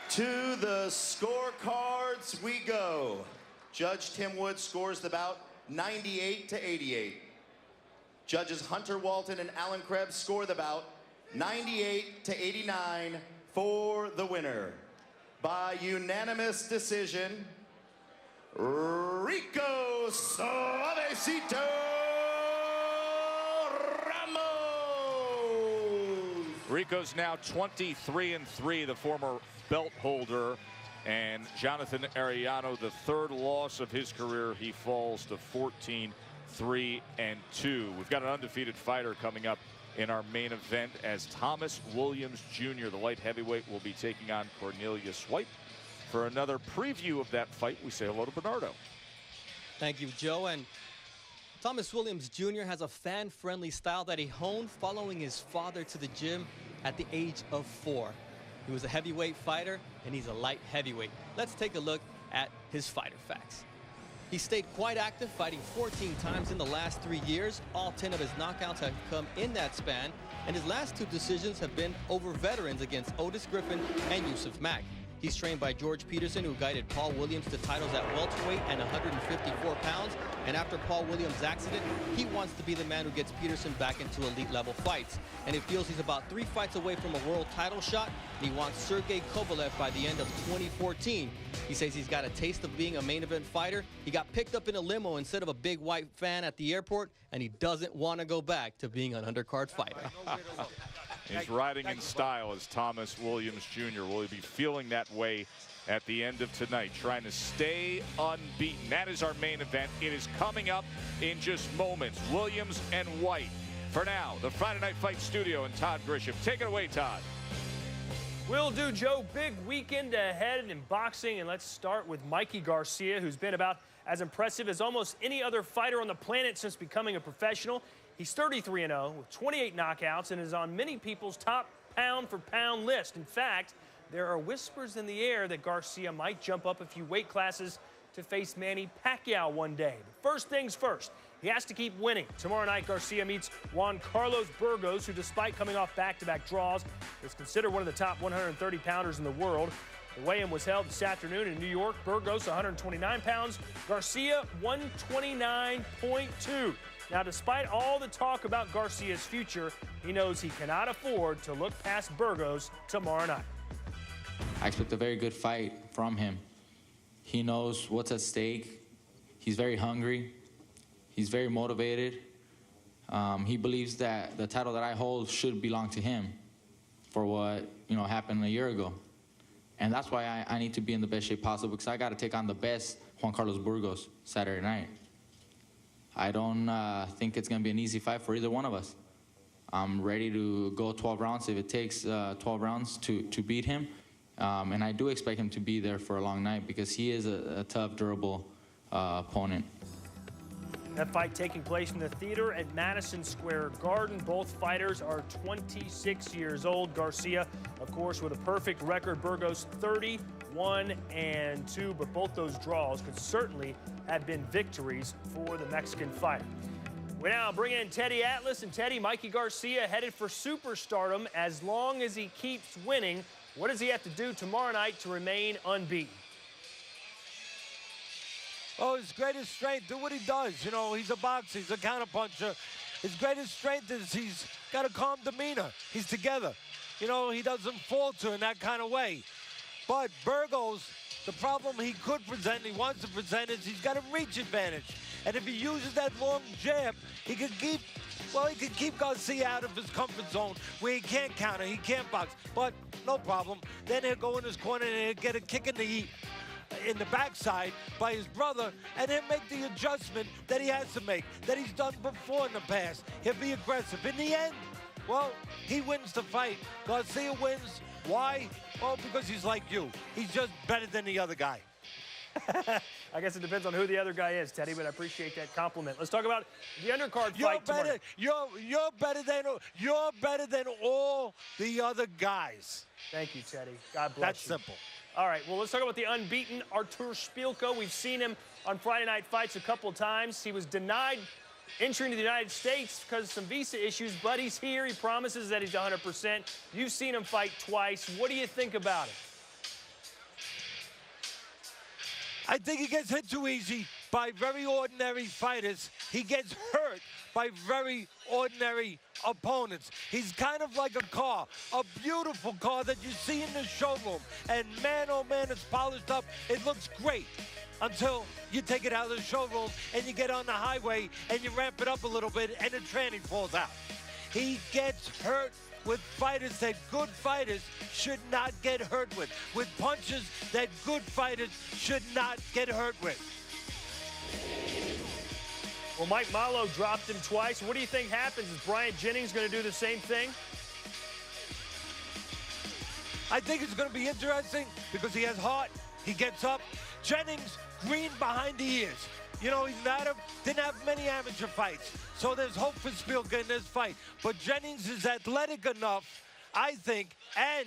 To the scorecards we go. Judge Tim Wood scores the bout 98-88. Judges Hunter Walton and Alan Krebs score the bout 98-89 for the winner. By unanimous decision, Rico Suavecito Ramos. Rico's now 23-3, the former belt holder, and Jonathan Arrellano, the third loss of his career, he falls to 14-3-2. We've got an undefeated fighter coming up in our main event as Thomas Williams Jr., the light heavyweight, will be taking on Cornelius. For another preview of that fight, we say hello to Bernardo. Thank you, Joe. And Thomas Williams Jr. has a fan-friendly style that he honed following his father to the gym at the age of 4. He was a heavyweight fighter, and he's a light heavyweight. Let's take a look at his fighter facts. He stayed quite active, fighting 14 times in the last 3 years. All 10 of his knockouts have come in that span, and his last 2 decisions have been over veterans against Otis Griffin and Yusuf Mack. He's trained by George Peterson, who guided Paul Williams to titles at welterweight and 154 pounds. And after Paul Williams' accident, he wants to be the man who gets Peterson back into elite-level fights. And he feels he's about 3 fights away from a world title shot, and he wants Sergey Kovalev by the end of 2014. He says he's got a taste of being a main event fighter. He got picked up in a limo instead of a big white van at the airport, and he doesn't want to go back to being an undercard fighter. He's riding in style as Thomas Williams Jr. Will he be feeling that way at the end of tonight, trying to stay unbeaten? That is our main event. It is coming up in just moments. Williams and White. For now, the Friday Night Fight studio and Todd Grisham. Take it away, Todd. Will do, Joe. Big weekend ahead in boxing, and let's start with Mikey Garcia, who's been about as impressive as almost any other fighter on the planet since becoming a professional. He's 33-0 with 28 knockouts and is on many people's top pound-for-pound list. In fact, there are whispers in the air that Garcia might jump up a few weight classes to face Manny Pacquiao one day. But first things first, he has to keep winning. Tomorrow night, Garcia meets Juan Carlos Burgos, who, despite coming off back-to-back draws, is considered one of the top 130-pounders in the world. The weigh-in was held this afternoon in New York. Burgos, 129 pounds. Garcia, 129.2. Now, despite all the talk about Garcia's future, he knows he cannot afford to look past Burgos tomorrow night. I expect a very good fight from him. He knows what's at stake. He's very hungry. He's very motivated. He believes that the title that I hold should belong to him for what happened a year ago. And that's why I need to be in the best shape possible, because I got to take on the best Juan Carlos Burgos Saturday night. I don't think it's going to be an easy fight for either one of us. I'm ready to go 12 rounds if it takes 12 rounds to beat him. And I do expect him to be there for a long night because he is a tough, durable opponent. That fight taking place in the theater at Madison Square Garden. Both fighters are 26 years old. Garcia, of course, with a perfect record. Burgos 31-2, but both those draws could certainly have been victories for the Mexican fighter. We now bring in Teddy Atlas. And Teddy, Mikey Garcia headed for superstardom as long as he keeps winning. What does he have to do tomorrow night to remain unbeaten? Oh, his greatest strength, do what he does. He's a boxer, he's a counterpuncher. His greatest strength is he's got a calm demeanor. He's together. He doesn't falter in that kind of way. But Burgos, the problem he could present, he wants to present, is he's got a reach advantage. And if he uses that long jab, he could keep Garcia out of his comfort zone where he can't counter, he can't box. But no problem. Then he'll go in his corner and he'll get a kick in the backside by his brother, and he'll make the adjustment that he has to make, that he's done before in the past. He'll be aggressive. In the end, well, he wins the fight. Garcia wins. Why? Well, because he's like you. He's just better than the other guy. I guess it depends on who the other guy is, Teddy, but I appreciate that compliment. Let's talk about the undercard fight tomorrow. You're better than all the other guys. Thank you, Teddy. God bless you. That's simple. All right, well, let's talk about the unbeaten Artur Szpilka. We've seen him on Friday Night Fights a couple of times. He was denied entering to the United States because of some visa issues, but he's here. He promises that he's 100%. You've seen him fight twice. What do you think about it? I think he gets hit too easy by very ordinary fighters. He gets hurt by very ordinary opponents. He's kind of like a car, a beautiful car that you see in the showroom. And man, oh man, it's polished up. It looks great until you take it out of the showroom and you get on the highway and you ramp it up a little bit and the tranny falls out. He gets hurt with fighters that good fighters should not get hurt with punches that good fighters should not get hurt with. Well, Mike Malo dropped him twice. What do you think happens? Is Bryant Jennings going to do the same thing? I think it's going to be interesting because he has heart. He gets up. Jennings, green behind the ears. You know, he's didn't have many amateur fights, so there's hope for Szpilka in this fight. But Jennings is athletic enough, I think, and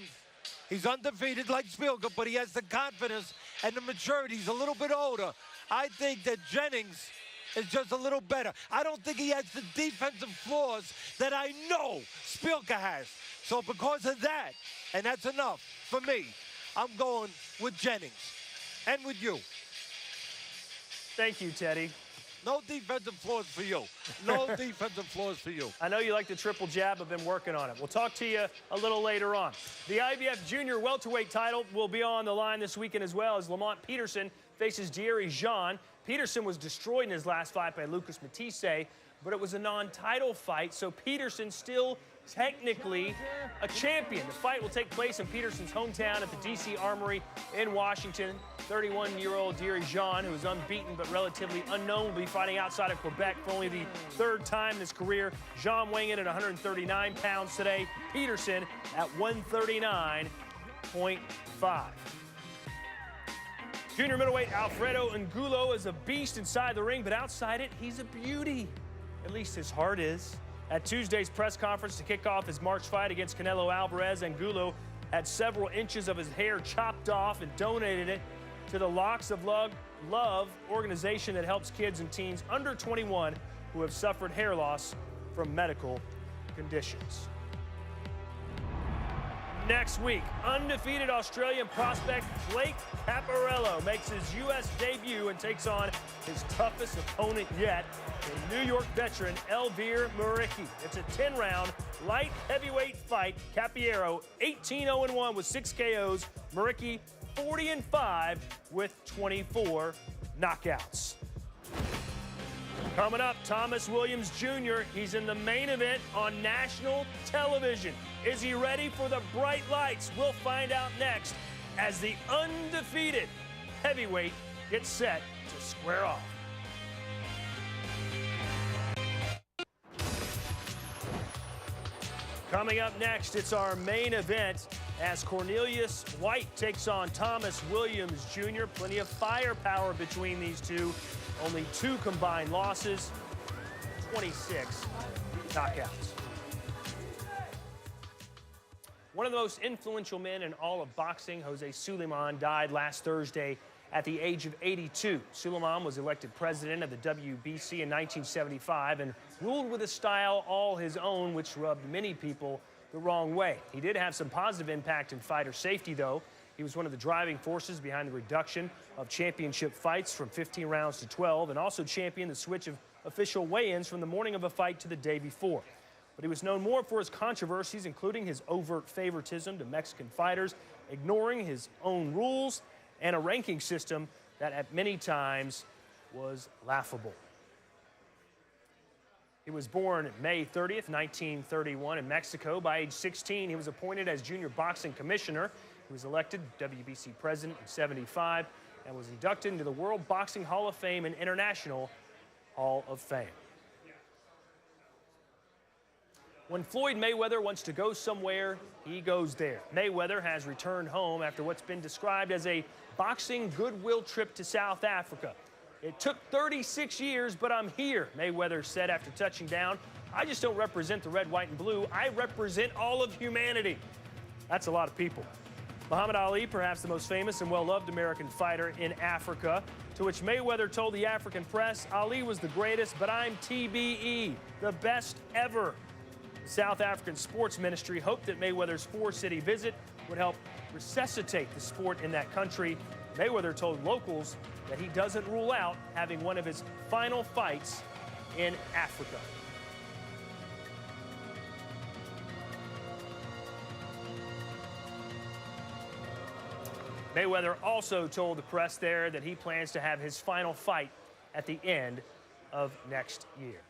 he's undefeated like Szpilka, but he has the confidence and the maturity. He's a little bit older. I think that Jennings is just a little better. I don't think he has the defensive flaws that I know Szpilka has. So because of that, and that's enough for me, I'm going with Jennings and with you. Thank you, Teddy. No defensive flaws for you. No defensive flaws for you. I know you like the triple jab. I've been working on it. We'll talk to you a little later on. The IBF Junior welterweight title will be on the line this weekend as well as Lamont Peterson faces Thierry Jean. Peterson was destroyed in his last fight by Lucas Matisse, but it was a non-title fight, so Peterson still technically a champion. The fight will take place in Peterson's hometown at the D.C. Armory in Washington. 31-year-old Thierry Jean, who is unbeaten but relatively unknown, will be fighting outside of Quebec for only the third time in his career. Jean weighing in at 139 pounds today. Peterson at 139.5. Junior middleweight Alfredo Angulo is a beast inside the ring, but outside it, he's a beauty. At least his heart is. At Tuesday's press conference to kick off his March fight against Canelo Alvarez, Angulo had several inches of his hair chopped off and donated it to the Locks of Love organization that helps kids and teens under 21 who have suffered hair loss from medical conditions. Next week, undefeated Australian prospect Blake Caparello makes his U.S. debut and takes on his toughest opponent yet, the New York veteran Elvir Muriqi. It's a 10-round light heavyweight fight. Caparello 18-0-1 with 6 KOs. Muriqi 40-5 with 24 knockouts. Coming up, Thomas Williams Jr. He's in the main event on national television. Is he ready for the bright lights? We'll find out next as the undefeated heavyweight gets set to square off. Coming up next, it's our main event as Cornelius White takes on Thomas Williams Jr. Plenty of firepower between these two. Only 2 combined losses, 26 knockouts. One of the most influential men in all of boxing, Jose Sulaiman, died last Thursday at the age of 82. Sulaiman was elected president of the WBC in 1975 and ruled with a style all his own, which rubbed many people the wrong way. He did have some positive impact in fighter safety, though. He was one of the driving forces behind the reduction of championship fights from 15 rounds to 12 and also championed the switch of official weigh-ins from the morning of a fight to the day before. But he was known more for his controversies, including his overt favoritism to Mexican fighters, ignoring his own rules, and a ranking system that at many times was laughable. He was born May 30th, 1931 in Mexico. By age 16, he was appointed as junior boxing commissioner. He was elected WBC president in '75 and was inducted into the World Boxing Hall of Fame and International Hall of Fame. When Floyd Mayweather wants to go somewhere, he goes there. Mayweather has returned home after what's been described as a boxing goodwill trip to South Africa. It took 36 years, but I'm here, Mayweather said after touching down. I just don't represent the red, white, and blue. I represent all of humanity. That's a lot of people. Muhammad Ali, perhaps the most famous and well-loved American fighter in Africa, to which Mayweather told the African press, Ali was the greatest, but I'm TBE, the best ever. The South African Sports Ministry hoped that Mayweather's four-city visit would help resuscitate the sport in that country. Mayweather told locals that he doesn't rule out having one of his final fights in Africa. Mayweather also told the press there that he plans to have his final fight at the end of next year.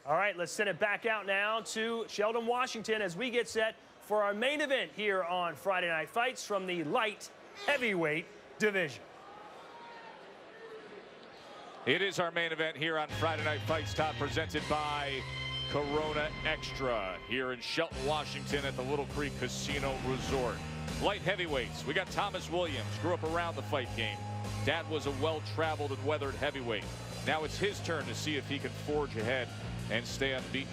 All right, let's send it back out now to Shelton, Washington, as we get set for our main event here on Friday Night Fights from the light heavyweight division. It is our main event here on Friday Night Fights, Todd, presented by Corona Extra here in Shelton, Washington at the Little Creek Casino Resort. Light heavyweights, we got Thomas Williams, grew up around the fight game. Dad was a well-traveled and weathered heavyweight. Now it's his turn to see if he can forge ahead and stay unbeaten,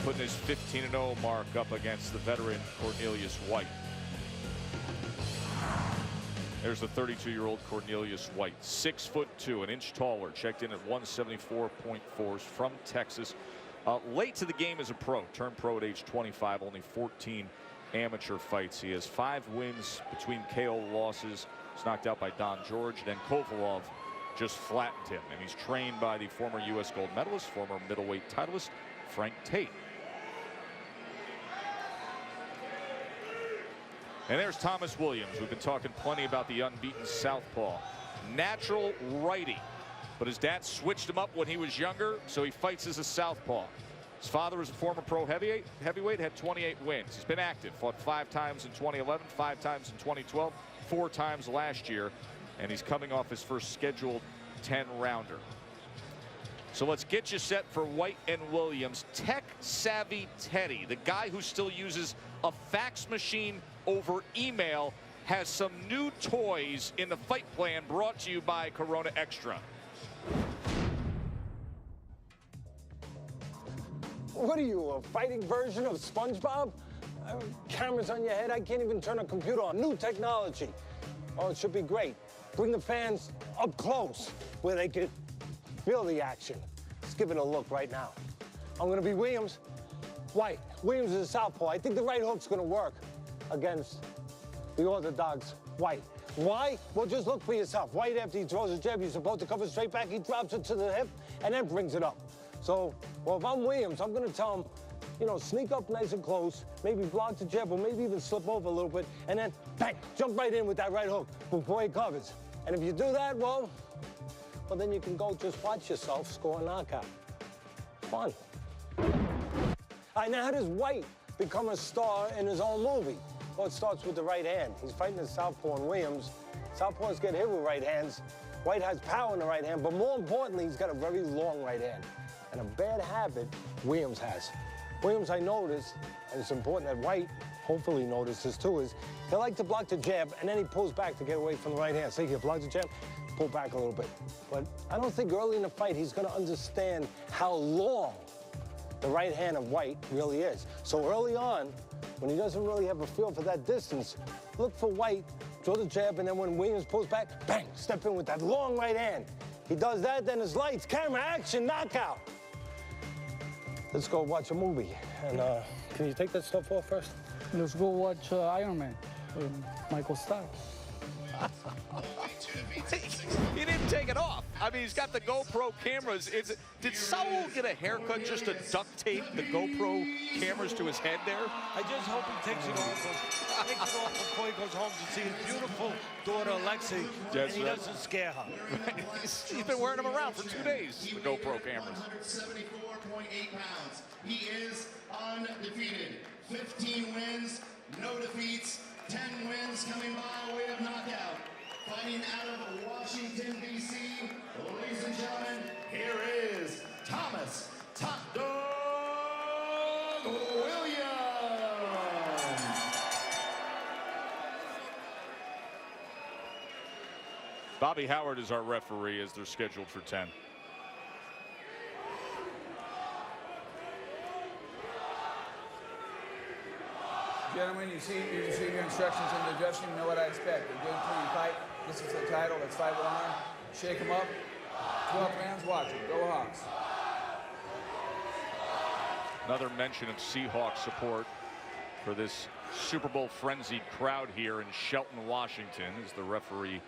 putting his 15-0 mark up against the veteran Cornelius White. There's the 32-year-old Cornelius White, 6'2", an inch taller, checked in at 174.4, from Texas. Late to the game as a pro, turned pro at age 25, only 14 amateur fights. He has 5 wins between KO losses. He's knocked out by Don George. Then Kovalov just flattened him. And he's trained by the former U.S. gold medalist, former middleweight titleist, Frank Tate. And there's Thomas Williams. We've been talking plenty about the unbeaten southpaw. Natural righty, but his dad switched him up when he was younger, so he fights as a southpaw. His father was a former pro heavyweight, had 28 wins. He's been active, fought 5 times in 2011, 5 times in 2012, 4 times last year, and he's coming off his first scheduled 10-rounder. So let's get you set for White and Williams. Tech-savvy Teddy, the guy who still uses a fax machine over email, has some new toys in the fight plan, brought to you by Corona Extra. What are you, a fighting version of SpongeBob? Cameras on your head, I can't even turn a computer on. New technology. Oh, it should be great. Bring the fans up close where they could feel the action. Let's give it a look right now. I'm gonna be Williams. White. Williams is a southpaw. I think the right hook's gonna work against the orthodox White. Why? Well, just look for yourself. White, after he throws a jab, he's supposed to cover straight back. He drops it to the hip and then brings it up. So, well, if I'm Williams, I'm going to tell him, you know, sneak up nice and close, maybe block the jab, or maybe even slip over a little bit, and then, bang, jump right in with that right hook before he covers. And if you do that, well, then you can go just watch yourself score a knockout. Fun. All right, now how does White become a star in his own movie? Well, it starts with the right hand. He's fighting the southpaw and Williams. Southpaws get hit with right hands. White has power in the right hand, but more importantly, he's got a very long right hand. And a bad habit Williams has. Williams, I noticed, and it's important that White hopefully notices too, is he'll like to block the jab, and then he pulls back to get away from the right hand. So he'll block the jab, pull back a little bit. But I don't think early in the fight he's going to understand how long the right hand of White really is. So early on, when he doesn't really have a feel for that distance, look for White, throw the jab, and then when Williams pulls back, bang, step in with that long right hand. He does that, then it's lights, camera, action, knockout. Let's go watch a movie. And can you take that stuff off first? Let's go watch Iron Man with Michael Starr. He didn't take it off. I mean, he's got the GoPro cameras. Did Saul get a haircut just to duct tape the GoPro cameras to his head there? I just hope he takes it off before he goes home to see his beautiful daughter, Alexi, and he doesn't scare her. He's been wearing them around for 2 days, the GoPro cameras. 174.8 pounds. He is undefeated. 15 wins, no defeats, 10 wins coming by way of knockout. Fighting out of Washington, D.C., ladies and gentlemen, here is Thomas Top Dog Williams. Bobby Howard is our referee as they're scheduled for 10. Gentlemen, you see your instructions in the dressing room. Know what I expect. A good, clean fight. This is the title. Let's fight with honor. Shake them up. 12 fans watching. Go Hawks. Another mention of Seahawks support for this Super Bowl frenzied crowd here in Shelton, Washington, as the referee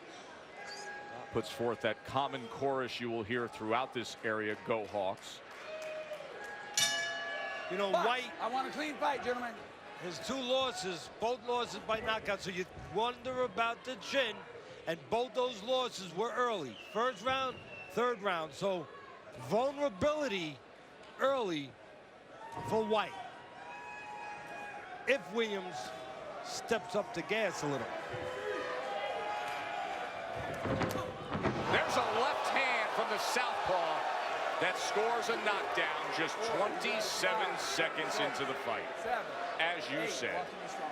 puts forth that common chorus you will hear throughout this area. Go Hawks. You know, But White, I want a clean fight, gentlemen. his 2 losses, both losses by knockout, so you wonder about the chin, and both those losses were early. First round, third round, so vulnerability early for White. If Williams steps up the gas a little. There's a left hand from the southpaw that scores a knockdown just 27 seconds into the fight. 7, As you 8, said. walking is strong.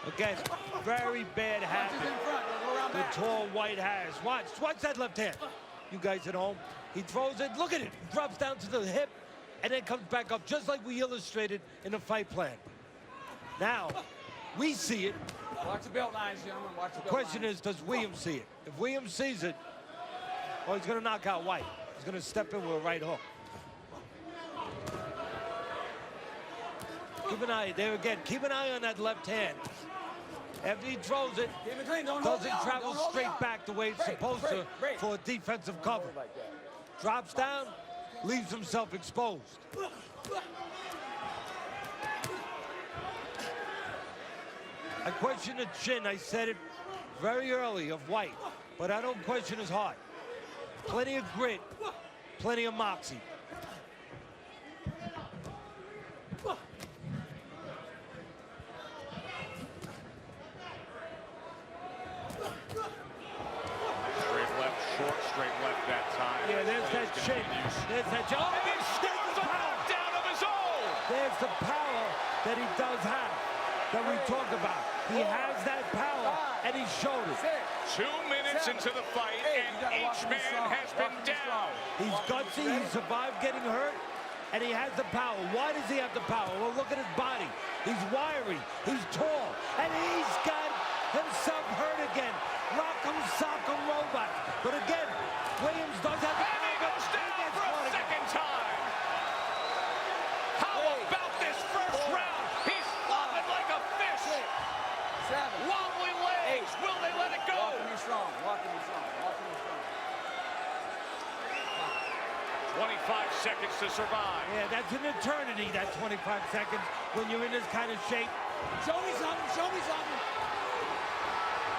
Again, very bad Punches habit in front. Go around the back. tall White has. Watch that left hand. You guys at home, he throws it, look at it, drops down to the hip, and then comes back up, just like we illustrated in the fight plan. Now, we see it. Watch the belt lines, gentlemen. Watch the The belt question lines. is, does Williams see it? If Williams sees it, oh, he's gonna knock out White. He's gonna step in with a right hook. Keep an eye, there again, keep an eye on that left hand. After he throws it, Keep it clean. Don't hold doesn't the arm. travel Don't hold the straight arm. back the way it's Break, supposed break, to break. for a defensive cover. Like that. Drops down, leaves himself exposed. I question the chin. I said it very early of White, but I don't question his heart. Plenty of grit, plenty of moxie. Straight left, short straight left that time. Yeah, there's that chin. There's that chin. Oh, And he there's scores the a power. knockdown of his own. There's the power that he does have, that we talk about. He has that power, and he showed it. 2 minutes into the fight, and each man has been down. He's gutsy, he survived getting hurt, and he has the power. Why does he have the power? Well, look at his body. He's wiry, he's tall, and he's got himself hurt again. Rock'em sock'em robot. But again, Williams does have the And he goes down for a second time. How about this first round? He's flopping like a fish. 7, Wobbly legs. Will they let it go? Walking me strong. Walking me strong. Walking me strong. 25 seconds to survive. Yeah, that's an eternity, that 25 seconds, when you're in this kind of shape. Show me something. Show me something.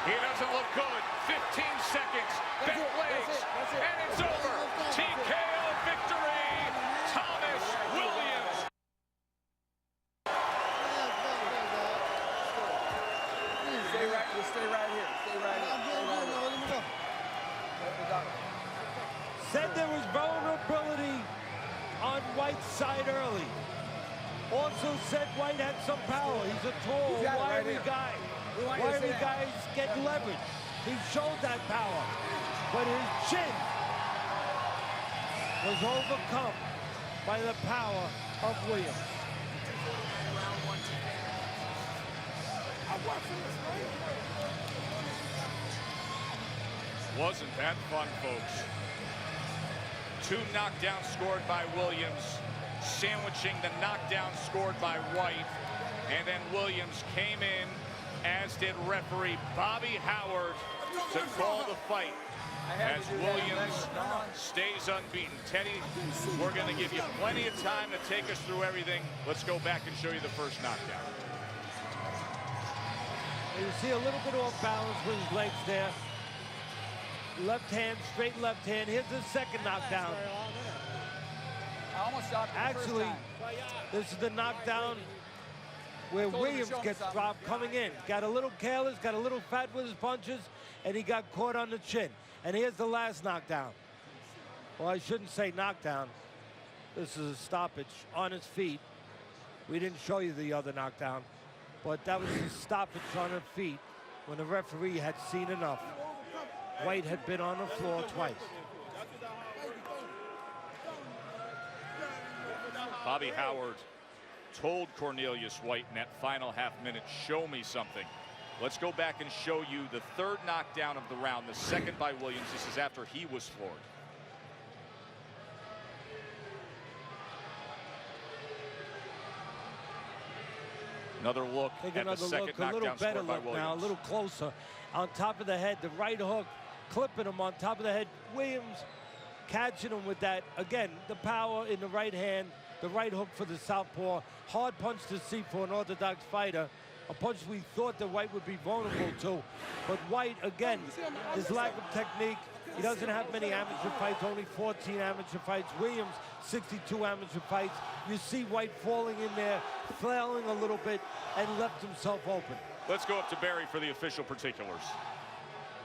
He doesn't look good. 15 seconds. Bent legs. That's it. And it's over. TKO victory. Thomas Williams. Stay right. Just stay right here. Stay right here. Said there was vulnerability on White's side early. Also said White had some power. He's a tall, He's got it right wiry here. guy. We want you to Wiry sit down. guys get leverage. He showed that power. But his chin was overcome by the power of Williams. Wasn't that fun, folks? 2 knockdowns scored by Williams, sandwiching the knockdown scored by White. And then Williams came in, as did referee Bobby Howard, to call the fight. As Williams stays unbeaten. Teddy, we're going to give you plenty of time to take us through everything. Let's go back and show you the first knockdown. You see a little bit off balance with his legs there. Left hand, straight left hand. Here's the second knockdown. I almost stopped him the first Actually, time. this is the knockdown where told him to Williams show me gets something. dropped coming in. Got a little careless, got a little fat with his punches, and he got caught on the chin. And here's the last knockdown. Well, I shouldn't say knockdown. This is a stoppage on his feet. We didn't show you the other knockdown, but that was a stoppage on her feet when the referee had seen enough. White had been on the floor twice. Bobby Howard told Cornelius White in that final half minute, show me something. Let's go back and show you the third knockdown of the round, the second by Williams. This is after he was floored. Another look at the second knockdown scored by Williams. Now, a little closer. On top of the head, the right hook, clipping him on top of the head. Williams catching him with that. Again, the power in the right hand, the right hook for the southpaw. Hard punch to see for an orthodox fighter. A punch we thought that White would be vulnerable to. But White, again, his lack of technique. He doesn't have many amateur fights, only 14 amateur fights. Williams, 62 amateur fights. You see White falling in there, flailing a little bit, and left himself open. Let's go up to Barry for the official particulars.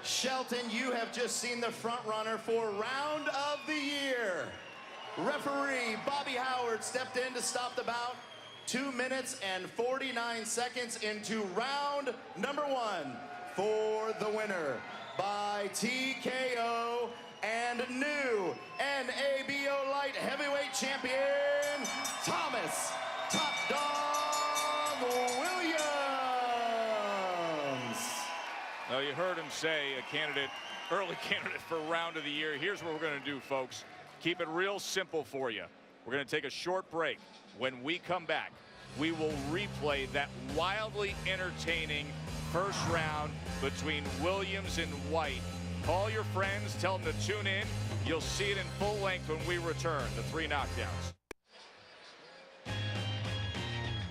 Shelton, you have just seen the front runner for round of the year. Referee Bobby Howard stepped in to stop the bout. 2 minutes and 49 seconds into round number 1 for the winner by TKO and new NABO light heavyweight champion, Thomas Top Dog Williams. Now you heard him say early candidate for round of the year. Here's what we're going to do, folks. Keep it real simple for you. We're going to take a short break. When we come back, we will replay that wildly entertaining first round between Williams and White. Call your friends, tell them to tune in. You'll see it in full length when we return. The 3 knockdowns.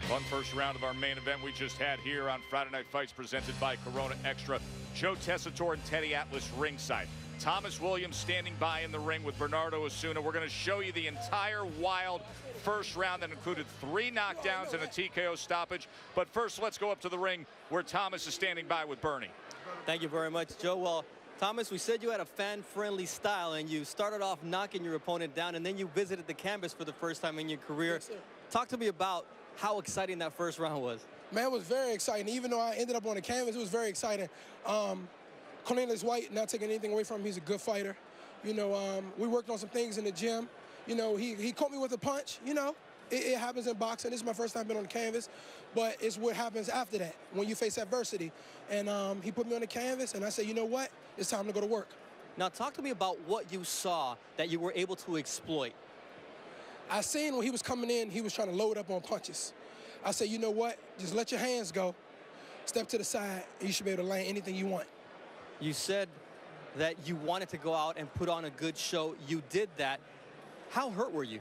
Fun first round of our main event we just had here on Friday Night Fights, presented by Corona Extra. Joe Tessitore and Teddy Atlas ringside. Thomas Williams standing by in the ring with Bernardo Osuna. We're going to show you the entire wild first round that included 3 knockdowns and a TKO stoppage. But first, let's go up to the ring where Thomas is standing by with Bernie. Thank you very much, Joe. Well, Thomas, we said you had a fan-friendly style, and you started off knocking your opponent down, and then you visited the canvas for the first time in your career. Yes, sir. Talk to me about how exciting that first round was. Man, it was very exciting. Even though I ended up on the canvas, it was very exciting. Cornelius White, not taking anything away from him, he's a good fighter. You know, we worked on some things in the gym. You know, he caught me with a punch. You know, it happens in boxing. This is my first time being on the canvas, but it's what happens after that when you face adversity. And he put me on the canvas, and I said, you know what? It's time to go to work. Now, talk to me about what you saw that you were able to exploit. I seen when he was coming in, he was trying to load up on punches. I said, you know what? Just let your hands go. Step to the side, and you should be able to land anything you want. You said that you wanted to go out and put on a good show. You did that. How hurt were you?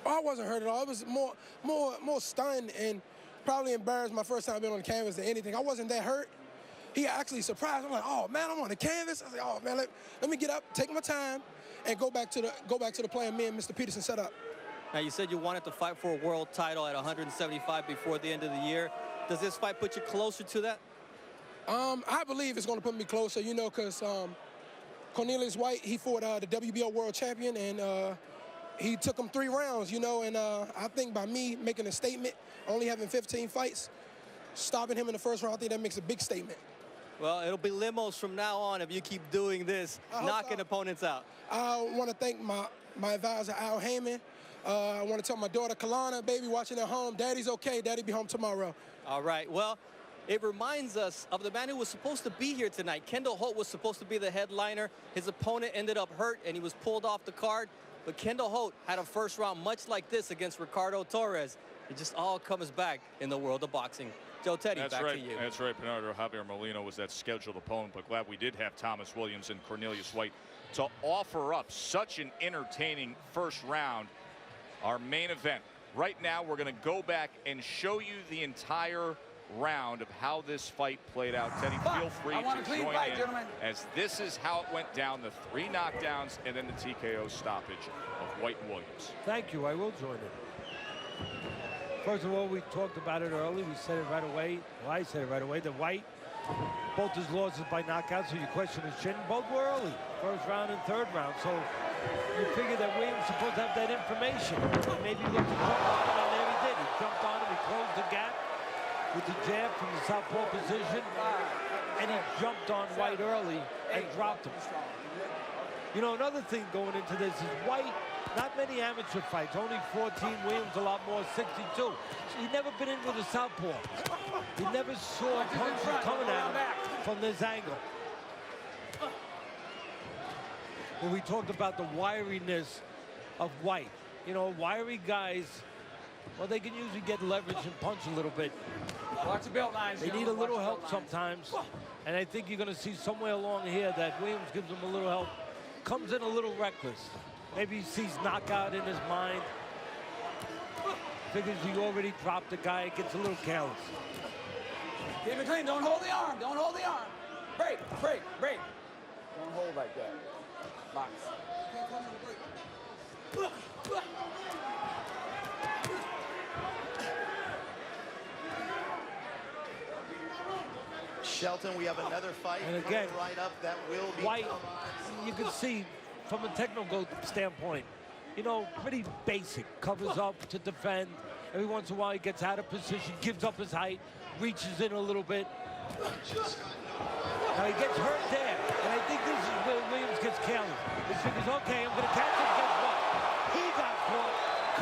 Oh, I wasn't hurt at all. It was more stunned and probably embarrassed my first time being on the canvas than anything. I wasn't that hurt. He actually surprised. I'm like, oh man, I'm on the canvas. I was like, oh man, let me get up, take my time, and go back to the plan me and Mr. Peterson set up. Now, you said you wanted to fight for a world title at 175 before the end of the year. Does this fight put you closer to that? I believe it's going to put me closer, you know, because Cornelius White, he fought the WBO world champion, and he took him 3 rounds, you know, and I think by me making a statement, only having 15 fights, stopping him in the first round, I think that makes a big statement. Well, it'll be limos from now on if you keep doing this, knocking opponents out. I want to thank my advisor, Al Heyman. I want to tell my daughter, Kalana, baby, watching at home, Daddy's okay. Daddy be home tomorrow. All right. Well, it reminds us of the man who was supposed to be here tonight. Kendall Holt was supposed to be the headliner. His opponent ended up hurt, and he was pulled off the card. But Kendall Holt had a first round much like this against Ricardo Torres. It just all comes back in the world of boxing. Joe Teddy, back to you. That's right. Bernardo Javier Molina was that scheduled opponent, but glad we did have Thomas Williams and Cornelius White to offer up such an entertaining first round. Our main event. Right now, we're going to go back and show you the entire round of how this fight played out. Teddy, feel free to join in, as this is how it went down, the 3 knockdowns and then the TKO stoppage of White and Williams. Thank you. I will join in. First of all, we talked about it early. We said it right away. Well, I said it right away. The White, both his losses by knockout, so your question is chin. Both were early, first round and third round. So you figure that Williams is supposed to have that information. And maybe he looked to jump on him, and there he did. He jumped on him, he closed the gap with the jab from the southpaw position, and he jumped on White early and dropped him. You know, another thing going into this is White, Not many amateur fights, only 14. Williams a lot more, 62. So he'd never been in with a southpaw. He never saw punches coming at him from this angle. Well, we talked about the wiriness of White. You know, wiry guys, well, they can usually get leverage and punch a little bit. Watch the belt lines. They need a little help sometimes. And I think you're going to see somewhere along here that Williams gives him a little help. Comes in a little reckless. Maybe he sees knockout in his mind. Figures he already dropped the guy, gets a little careless. Keep it clean. Don't hold the arm. Don't hold the arm. Break, break, break. Don't hold like that. Box. Shelton, we have another fight and again, coming right up that will be White, you can see from a technical standpoint, you know, pretty basic. Covers up to defend. Every once in a while he gets out of position, gives up his height, reaches in a little bit. Now he gets hurt there, and I think this is where Williams gets careless. He figures, okay, I'm gonna catch him, guess what? He got caught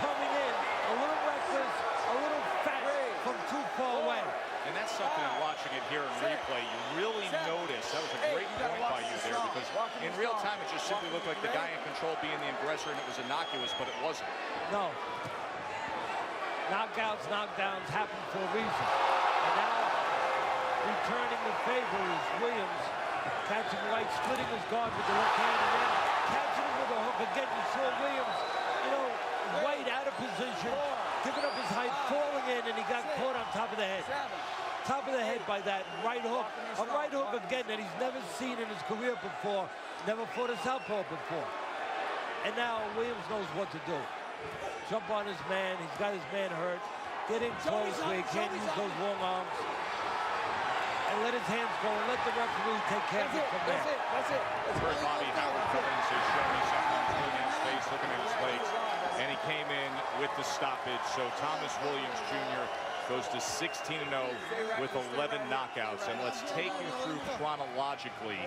coming in, a little reckless, a little fat from too far away. And that's something in watching it here in replay, you really notice. That was a great point by you there, because in real time it just simply looked like the guy in control being the aggressor, and it was innocuous, but it wasn't. No. Knockouts, knockdowns happen for a reason. And now, returning the favor is Williams. Catching White, splitting his guard with the left hand, and then catching him with a hook. Again, you saw Williams, you know, White out of position, giving up his height, falling in, and he got caught on top of the head. Top of the head by that right hook. A right hook again that he's never seen in his career before. Never fought a southpaw before. And now Williams knows what to do. Jump on his man. He's got his man hurt. Get in close where he can't use those long arms. And let his hands go and let the referee take care of it from there. That's it. Heard Bobby Howard Cummings is showing me something looking at his face, looking at his legs. And he came in with the stoppage. So Thomas Williams Jr. goes to 16-0 with 11 knockouts. And let's take you through chronologically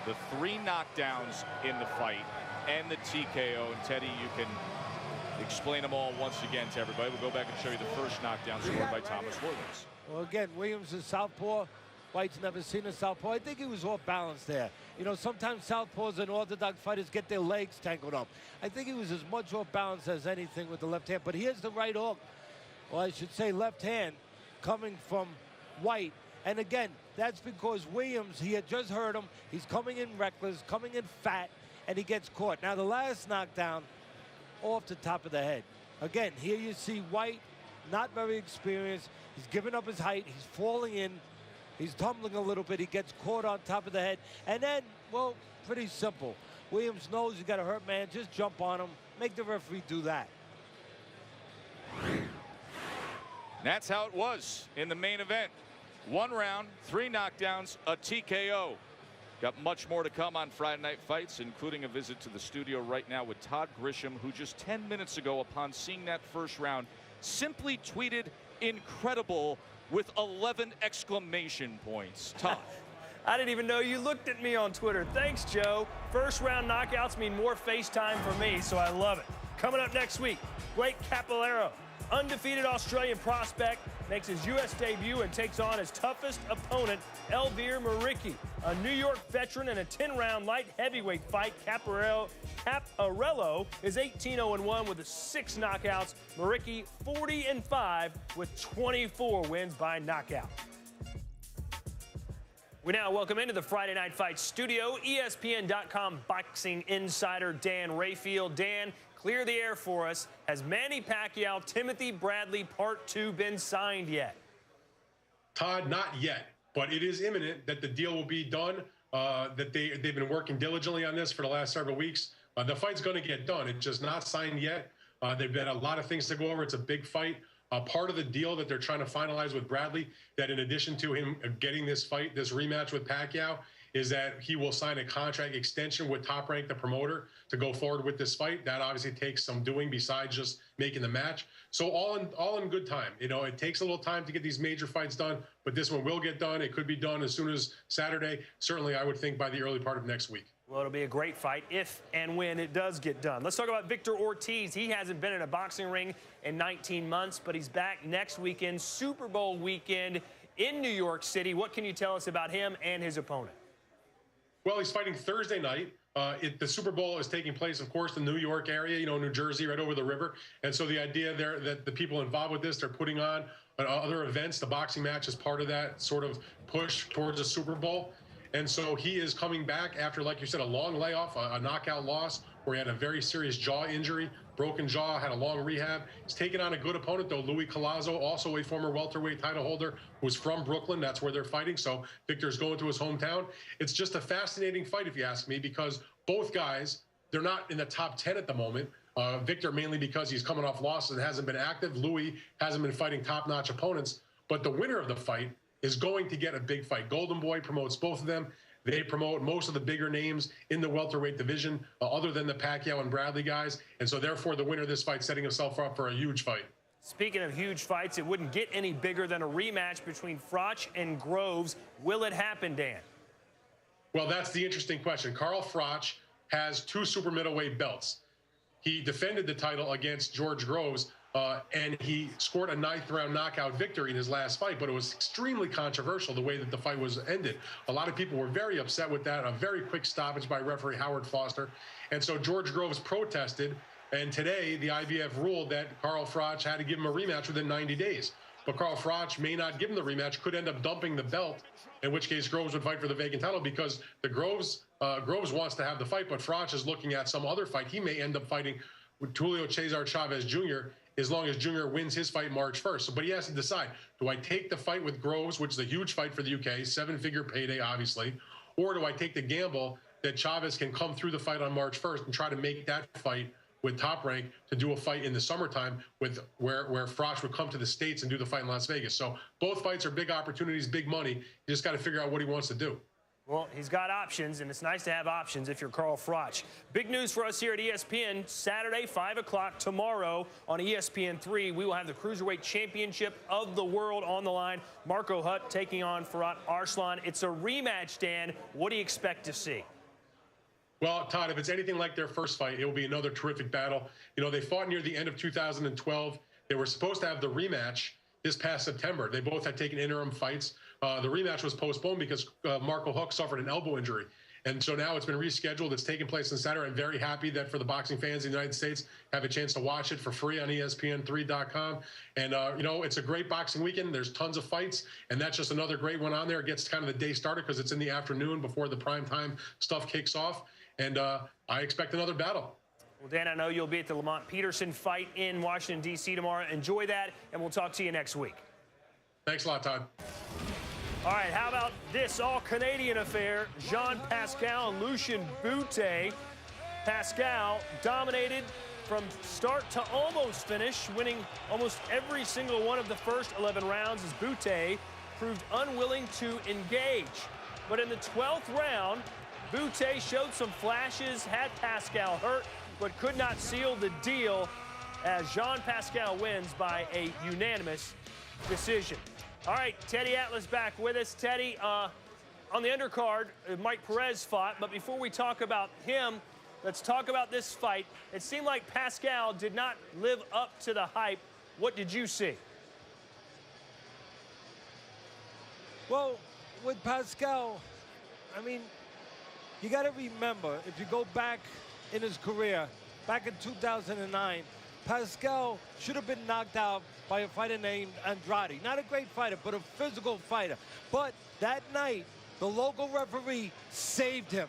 the 3 knockdowns in the fight and the TKO. And Teddy, you can explain them all once again to everybody. We'll go back and show you the first knockdown scored by Thomas Williams. Well, again, Williams is southpaw. White's never seen a southpaw. I think he was off balance there. You know, sometimes southpaws and orthodox fighters get their legs tangled up. I think he was as much off balance as anything with the left hand. But here's the right hook. Well, I should say left hand coming from White. And again, that's because Williams, he had just hurt him. He's coming in reckless, coming in fat, and he gets caught. Now, the last knockdown, off the top of the head. Again, here you see White, not very experienced. He's giving up his height. He's falling in. He's tumbling a little bit. He gets caught on top of the head. And then, well, pretty simple. Williams knows you got a hurt man. Just jump on him. Make the referee do that. That's how it was in the main event. 1 round, 3 knockdowns, a TKO. Got much more to come on Friday Night Fights, including a visit to the studio right now with Todd Grisham, who just 10 minutes ago, upon seeing that first round, simply tweeted incredible with 11 exclamation points. Todd. I didn't even know you looked at me on Twitter. Thanks, Joe. First round knockouts mean more FaceTime for me, so I love it. Coming up next week, Great Caballero, undefeated Australian prospect, makes his U.S. debut and takes on his toughest opponent, Elvir Maricki, a New York veteran in a 10-round light heavyweight fight. Caparello is 18-0-1 with 6 knockouts. Maricki 40-5 with 24 wins by knockout. We now welcome into the Friday Night Fights studio ESPN.com boxing insider Dan Rayfield. Dan, clear the air for us. Has Manny Pacquiao, Timothy Bradley Part 2 been signed yet? Todd, not yet, but it is imminent that the deal will be done, that they've been working diligently on this for the last several weeks. The fight's going to get done. It's just not signed yet. There've been a lot of things to go over. It's a big fight. Part of the deal that they're trying to finalize with Bradley, that in addition to him getting this fight, this rematch with Pacquiao, is that he will sign a contract extension with Top Rank, the promoter, to go forward with this fight. That obviously takes some doing besides just making the match. So all in good time. You know, it takes a little time to get these major fights done, but this one will get done. It could be done as soon as Saturday. Certainly, I would think by the early part of next week. Well, it'll be a great fight if and when it does get done. Let's talk about Victor Ortiz. He hasn't been in a boxing ring in 19 months, but he's back next weekend, Super Bowl weekend in New York City. What can you tell us about him and his opponent? Well, he's fighting Thursday night. The Super Bowl is taking place, of course, in the New York area, you know, New Jersey, right over the river. And so the idea there that the people involved with this, they're putting on other events. The boxing match is part of that sort of push towards a Super Bowl. And so he is coming back after, like you said, a long layoff, a knockout loss where he had a very serious jaw injury, broken jaw, had a long rehab. He's taken on a good opponent, though, Louis Collazo, also a former welterweight title holder who's from Brooklyn. That's where they're fighting. So Victor's going to his hometown. It's just a fascinating fight, if you ask me, because both guys, they're not in the top 10 at the moment. Victor mainly because he's coming off losses and hasn't been active. Louis hasn't been fighting top-notch opponents. But the winner of the fight is going to get a big fight. Golden Boy promotes both of them. They promote most of the bigger names in the welterweight division, other than the Pacquiao and Bradley guys. And so therefore, the winner of this fight setting himself up for a huge fight. Speaking of huge fights, it wouldn't get any bigger than a rematch between Froch and Groves. Will it happen, Dan? Well, that's the interesting question. Carl Froch has 2 super middleweight belts. He defended the title against George Groves, and he scored a 9th-round knockout victory in his last fight, but it was extremely controversial the way that the fight was ended. A lot of people were very upset with that, a very quick stoppage by referee Howard Foster. And so George Groves protested, and today the IBF ruled that Carl Froch had to give him a rematch within 90 days. But Carl Froch may not give him the rematch, could end up dumping the belt, in which case Groves would fight for the vacant title because the Groves wants to have the fight, but Froch is looking at some other fight. He may end up fighting with Julio Cesar Chavez Jr., as long as Junior wins his fight March 1st. So, but he has to decide, do I take the fight with Groves, which is a huge fight for the UK, 7-figure payday, obviously, or do I take the gamble that Chavez can come through the fight on March 1st and try to make that fight with Top Rank to do a fight in the summertime with where Froch would come to the States and do the fight in Las Vegas. So both fights are big opportunities, big money. You just got to figure out what he wants to do. Well, he's got options, and it's nice to have options if you're Carl Froch. Big news for us here at ESPN, Saturday, 5 o'clock tomorrow on ESPN3. We will have the Cruiserweight Championship of the World on the line. Marco Hutt taking on Firat Arslan. It's a rematch, Dan. What do you expect to see? Well, Todd, if it's anything like their first fight, it will be another terrific battle. You know, they fought near the end of 2012. They were supposed to have the rematch this past September. They both had taken interim fights. The rematch was postponed because Marco Huck suffered an elbow injury. And so now it's been rescheduled. It's taking place on Saturday. I'm very happy that for the boxing fans in the United States have a chance to watch it for free on ESPN3.com. And, you know, it's a great boxing weekend. There's tons of fights, and that's just another great one on there. It gets kind of the day started because it's in the afternoon before the primetime stuff kicks off. And I expect another battle. Well, Dan, I know you'll be at the Lamont Peterson fight in Washington, D.C. tomorrow. Enjoy that, and we'll talk to you next week. Thanks a lot, Todd. All right, how about this all-Canadian affair? Jean Pascal and Lucien Boutte. Pascal dominated from start to almost finish, winning almost every single one of the first 11 rounds as Boutte proved unwilling to engage. But in the 12th round, Boutte showed some flashes, had Pascal hurt, but could not seal the deal as Jean Pascal wins by a unanimous decision. All right, Teddy Atlas back with us. Teddy, on the undercard, Mike Perez fought, but before we talk about him, let's talk about this fight. It seemed like Pascal did not live up to the hype. What did you see? Well, with Pascal, I mean, you got to remember, if you go back in his career, back in 2009, Pascal should have been knocked out by a fighter named Andrade. Not a great fighter, but a physical fighter. But that night, the local referee saved him.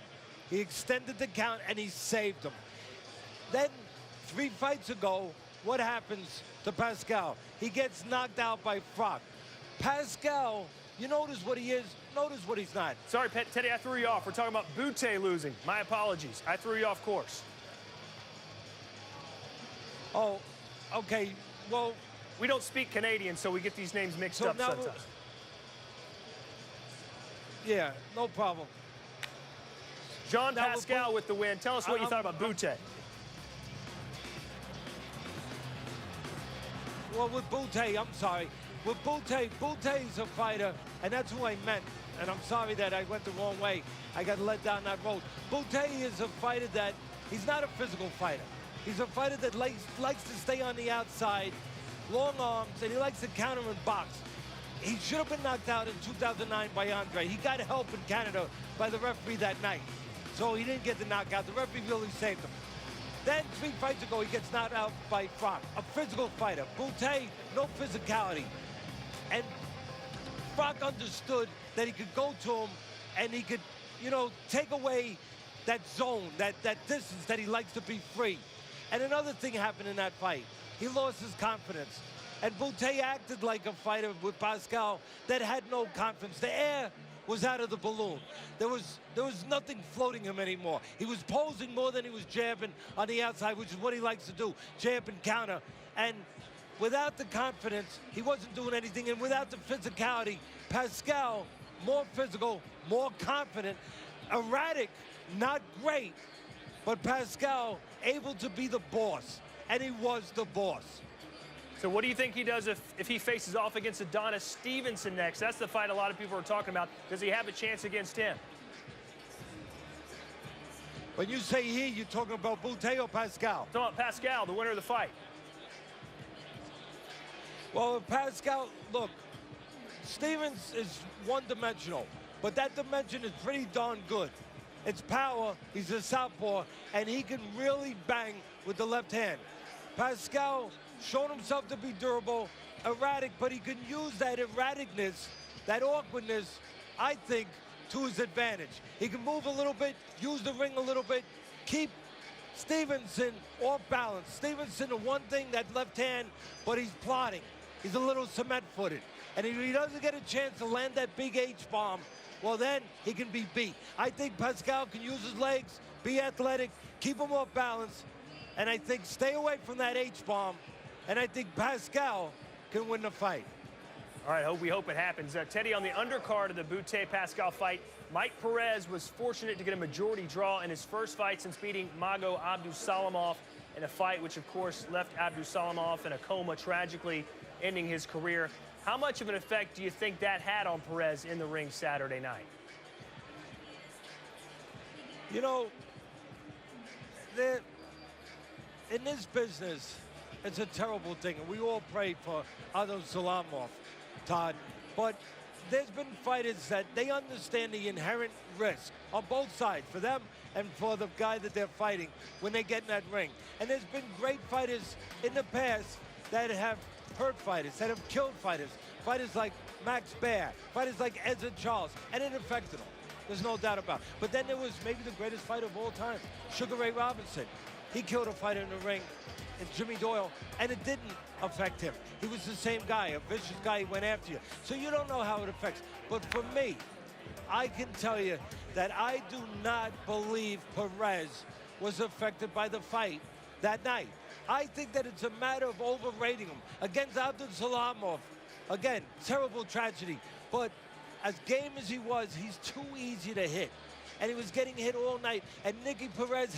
He extended the count, and he saved him. Then, 3 fights ago, what happens to Pascal? He gets knocked out by Froch. Pascal, you notice what he is, notice what he's not. Sorry, Teddy, I threw you off. We're talking about Boutte losing. My apologies. I threw you off course. Oh, okay. Well, we don't speak Canadian, so we get these names mixed up sometimes. Yeah, no problem. Jean Pascal with the win. Tell us what you thought about Boutte. Well, with Boutte, I'm sorry. With Boutte, Boutte's a fighter, and that's who I meant. and I'm sorry that I went the wrong way. I got led down that road. Boutte is a fighter that, he's not a physical fighter. He's a fighter that likes to stay on the outside, long arms, and he likes to counter and box. He should have been knocked out in 2009 by Andre. He got help in Canada by the referee that night, so he didn't get the knockout. The referee really saved him. Then 3 fights ago, he gets knocked out by Frank, a physical fighter. Boutte, no physicality. And Frank understood that he could go to him and he could, you know, take away that zone, that distance that he likes to be free. And another thing happened in that fight. He lost his confidence. And Boutte acted like a fighter with Pascal that had no confidence. The air was out of the balloon. There was nothing floating him anymore. He was posing more than he was jabbing on the outside, which is what he likes to do, jab and counter. And without the confidence, he wasn't doing anything. And without the physicality, Pascal, more physical, more confident, erratic, not great, but Pascal able to be the boss. And he was the boss. So what do you think he does if he faces off against Adonis Stevenson next? That's the fight a lot of people are talking about. Does he have a chance against him? When you say he, you're talking about Boutte or Pascal? I'm talking about Pascal, the winner of the fight. Well, Pascal, look, Stevens is one-dimensional, but that dimension is pretty darn good. It's power, he's a southpaw, and he can really bang with the left hand. Pascal shown himself to be durable, erratic, but he can use that erraticness, that awkwardness, I think, to his advantage. He can move a little bit, use the ring a little bit, keep Stevenson off balance. Stevenson, the one thing, that left hand, but he's plotting. He's a little cement-footed. And if he doesn't get a chance to land that big H-bomb, well, then he can be beat. I think Pascal can use his legs, be athletic, keep him off balance, and I think stay away from that H-bomb, and I think Pascal can win the fight. All right, we hope it happens. Teddy, on the undercard of the Boutte-Pascal fight, Mike Perez was fortunate to get a majority draw in his first fight since beating Mago Abdusalamov in a fight which, of course, left Abdusalamov in a coma, tragically ending his career. How much of an effect do you think that had on Perez in the ring Saturday night? You know, in this business, it's a terrible thing, and we all pray for Abdusalamov, Todd, but there's been fighters that they understand the inherent risk on both sides, for them and for the guy that they're fighting when they get in that ring. And there's been great fighters in the past that have hurt fighters, that have killed fighters, fighters like Max Baer, fighters like Ezra Charles, and it affected them. There's no doubt about it. But then there was maybe the greatest fighter of all time, Sugar Ray Robinson. He killed a fighter in the ring, and Jimmy Doyle, and it didn't affect him. He was the same guy, a vicious guy, he went after you. So you don't know how it affects. But for me, I can tell you that I do not believe Perez was affected by the fight that night. I think that it's a matter of overrating him. Against Abdusalamov, again, terrible tragedy. But as game as he was, he's too easy to hit. And he was getting hit all night. And Perez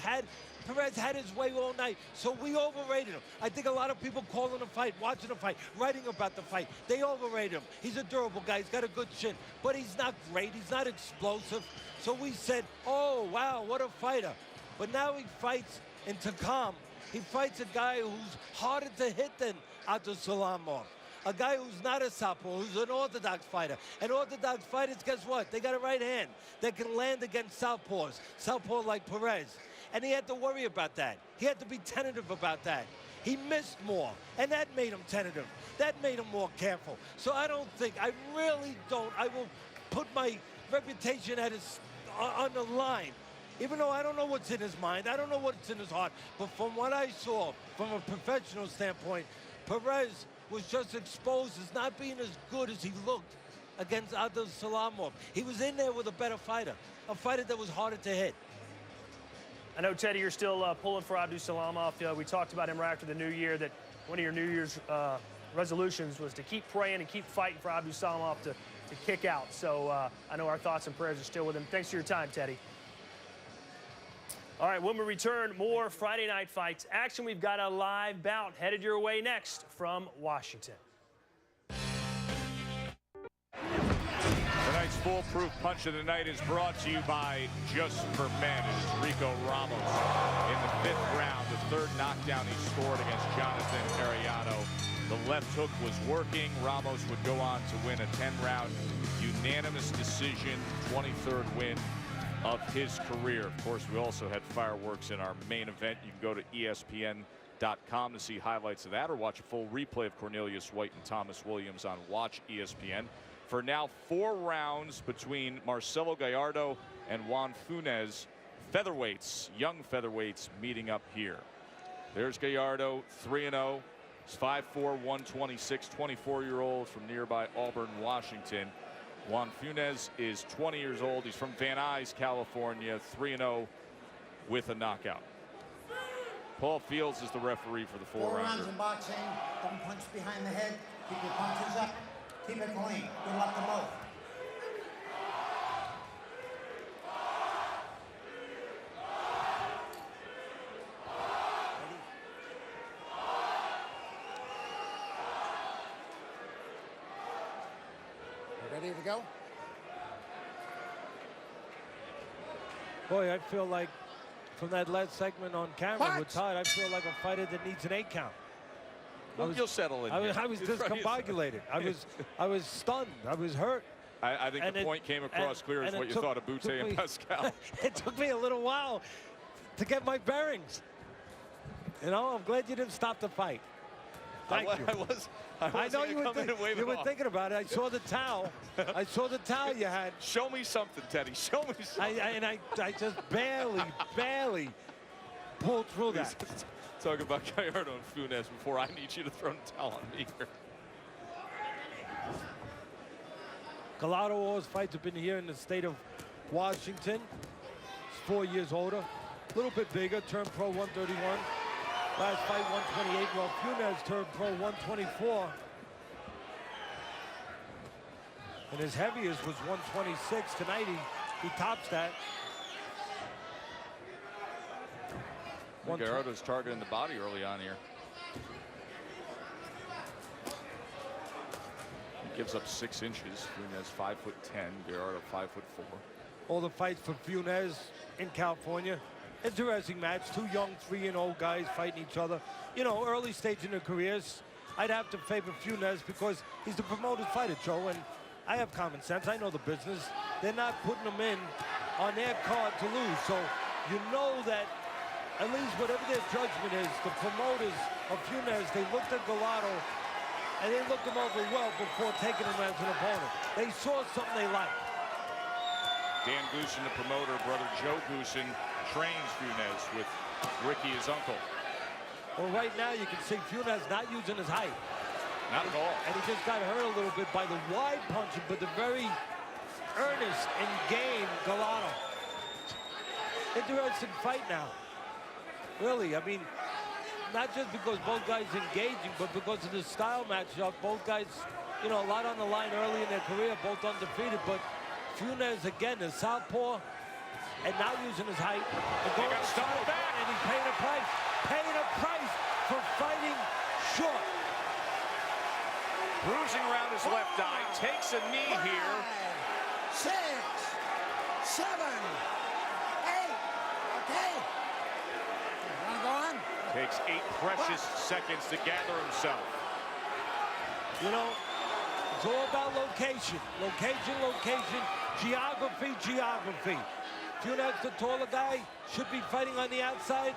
had his way all night, so we overrated him. I think a lot of people calling the fight, watching the fight, writing about the fight, they overrated him. He's a durable guy, he's got a good chin, but he's not great, he's not explosive. So we said, oh, wow, what a fighter. But now he fights in Takam. He fights a guy who's harder to hit than Abdusalamov. A guy who's not a southpaw, who's an orthodox fighter. And orthodox fighters, guess what? They got a right hand that can land against southpaws. Southpaw like Perez. And he had to worry about that. He had to be tentative about that. He missed more, and that made him tentative. That made him more careful. So I really don't. I will put my reputation on the line. Even though I don't know what's in his mind, I don't know what's in his heart. But from what I saw, from a professional standpoint, Perez was just exposed as not being as good as he looked against Abdusalamov. He was in there with a better fighter, a fighter that was harder to hit. I know, Teddy, you're still pulling for Abdusalamov. We talked about him right after the new year, that one of your New Year's resolutions was to keep praying and keep fighting for Abdusalamov to kick out. So I know our thoughts and prayers are still with him. Thanks for your time, Teddy. All right, when we return, more Friday night fights action. We've got a live bout headed your way next from Washington. Tonight's 4 foolproof punch of the night is brought to you by Just for Men. It is Rico Ramos in the 5th round, the 3rd knockdown he scored against Jonathan Arrellano. The left hook was working. Ramos would go on to win a 10-round unanimous decision, 23rd win of his career. Of course, we also had fireworks in our main event. You can go to ESPN.com to see highlights of that, or watch a full replay of Cornelius White and Thomas Williams on Watch ESPN. For now, 4 rounds between Marcello Gallardo and Juan Funez. Featherweights, young featherweights meeting up here. There's Gallardo, 3-0. He's 5'4", 126, 24-year-old from nearby Auburn, Washington. Juan Funez is 20 years old. He's from Van Nuys, California, 3-0 with a knockout. Paul Fields is the referee for the 4 rounder. 4 rounds in boxing. Don't punch behind the head. Keep your punches up. Keep it clean. Good luck to both. Ready to go? Boy, I feel like from that last segment on camera with Todd, I feel like a fighter that needs an 8 count. Well, you'll settle in. I was discombobulated. I was stunned. I was hurt. I think the point came across clear as what you thought of Boutte and Pascal. It took me a little while to get my bearings. You know, I'm glad you didn't stop the fight. Thank you. I know you were thinking about it. I saw the towel. I saw the towel you had. Show me something, Teddy. Show me something. I just barely pulled through that. Talk about Gallardo and Funez before I need you to throw the towel on me here. Gallardo, all his fights have been here in the state of Washington. He's 4 years older, a little bit bigger, turned pro 131. Last fight 128, while Funez turned pro 124. And his heaviest was 126. Tonight he tops that. Gallardo's targeting the body early on here. He gives up 6 inches. Funez 5'10", Gallardo 5'4". All the fights for Funez in California. Interesting match. 2 young 3-0 guys fighting each other. You know, early stage in their careers. I'd have to favor Funez because he's the promoted fighter, Joe, and I have common sense. I know the business. They're not putting him in on their card to lose. So you know that at least whatever their judgment is, the promoters of Funez, they looked at Gallardo and they looked him over well before taking him as an opponent. They saw something they liked. Dan Goosen, the promoter, brother Joe Goosen, trains Funez with Ricky, his uncle. Well, right now you can see Funez not using his height. Not at all. And he just got hurt a little bit by the wide punching, but the very earnest and game Gallardo. Interesting fight now. Really, I mean, not just because both guys engaging, but because of the style matchup. Both guys, you know, a lot on the line early in their career, both undefeated, but Funez, again, is southpaw and not using his height. And going back, and he's paying a price for fighting short. Bruising around his left eye, takes a knee here. 6, 7, 8. Okay. Wanna go on? Takes 8 precious seconds to gather himself. You know, it's all about location. Location, geography. Funez, the taller guy, should be fighting on the outside.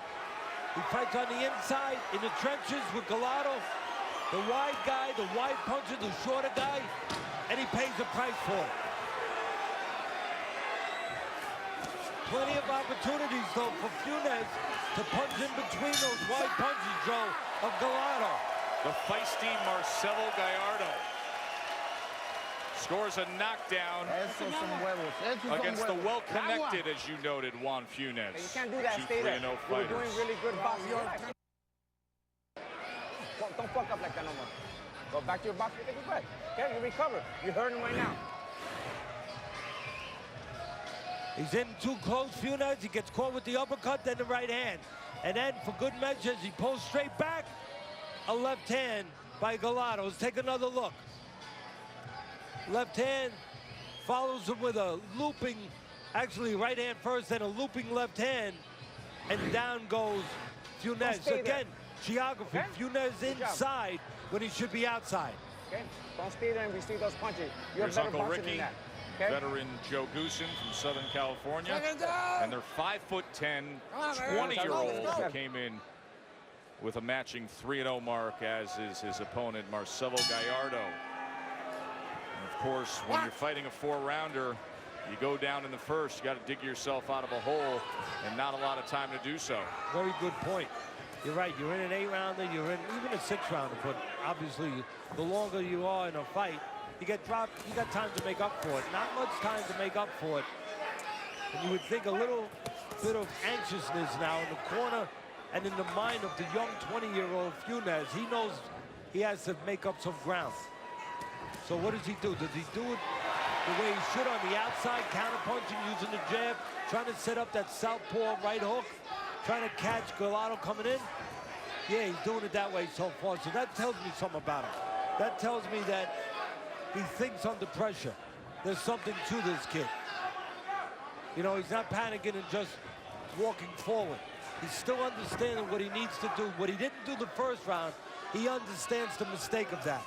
He fights on the inside, in the trenches with Gallardo. The wide guy, the wide puncher, the shorter guy, and he pays the price for it. Plenty of opportunities, though, for Funez to punch in between those wide punches, Joe, of Gallardo. The feisty Marcello Gallardo scores a knockdown against the well-connected, as you noted, Juan Funez. You can't do that, stay there. You're doing really good boxing. Don't fuck up like that no more. Go back to your box, take a breath. Okay, you recover. You're hurting right now. He's in too close, Funez. He gets caught with the uppercut, then the right hand. And then, for good measure, as he pulls straight back, a left hand by Gallardo. Let's take another look. Left hand follows him with a looping, actually right hand first, then a looping left hand, and down goes Funez. Again, geography. Okay. Funez inside when he should be outside. Okay, don't stay there and receive those punches. You're Here's a better Uncle boxer Ricky, than that. Okay? veteran Joe Goosen from Southern California. And their 5'10", 20-year-old who came in with a matching 3-0 mark, as is his opponent, Marcello Gallardo. And of course, when you're fighting a 4-rounder, you go down in the first, you got to dig yourself out of a hole, and not a lot of time to do so. Very good point. You're right. You're in an 8-rounder. You're in even a 6-rounder. But obviously, the longer you are in a fight, you get dropped. You got time to make up for it. Not much time to make up for it. And you would think a little bit of anxiousness now in the corner and in the mind of the young 20-year-old Funez. He knows he has to make up some ground. So what does he do? Does he do it the way he should on the outside, counter-punching, using the jab, trying to set up that southpaw right hook, trying to catch Gallardo coming in? Yeah, he's doing it that way so far. So that tells me something about him. That tells me that he thinks under pressure. There's something to this kid. You know, he's not panicking and just walking forward. He's still understanding what he needs to do. What he didn't do the first round, he understands the mistake of that.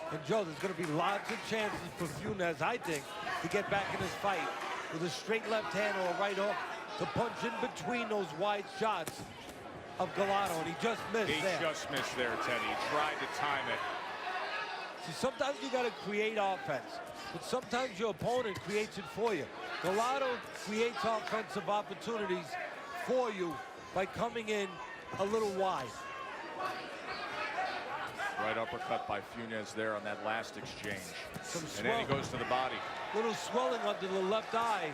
And Joe, there's going to be lots of chances for Funez, I think, to get back in this fight with a straight left hand or a right hook to punch in between those wide shots of Gallardo, and he just missed there. He just missed there, Teddy. He tried to time it. See, sometimes you got to create offense, but sometimes your opponent creates it for you. Gallardo creates offensive opportunities for you by coming in a little wide. Right uppercut by Funez there on that last exchange. And then he goes to the body. Little swelling under the left eye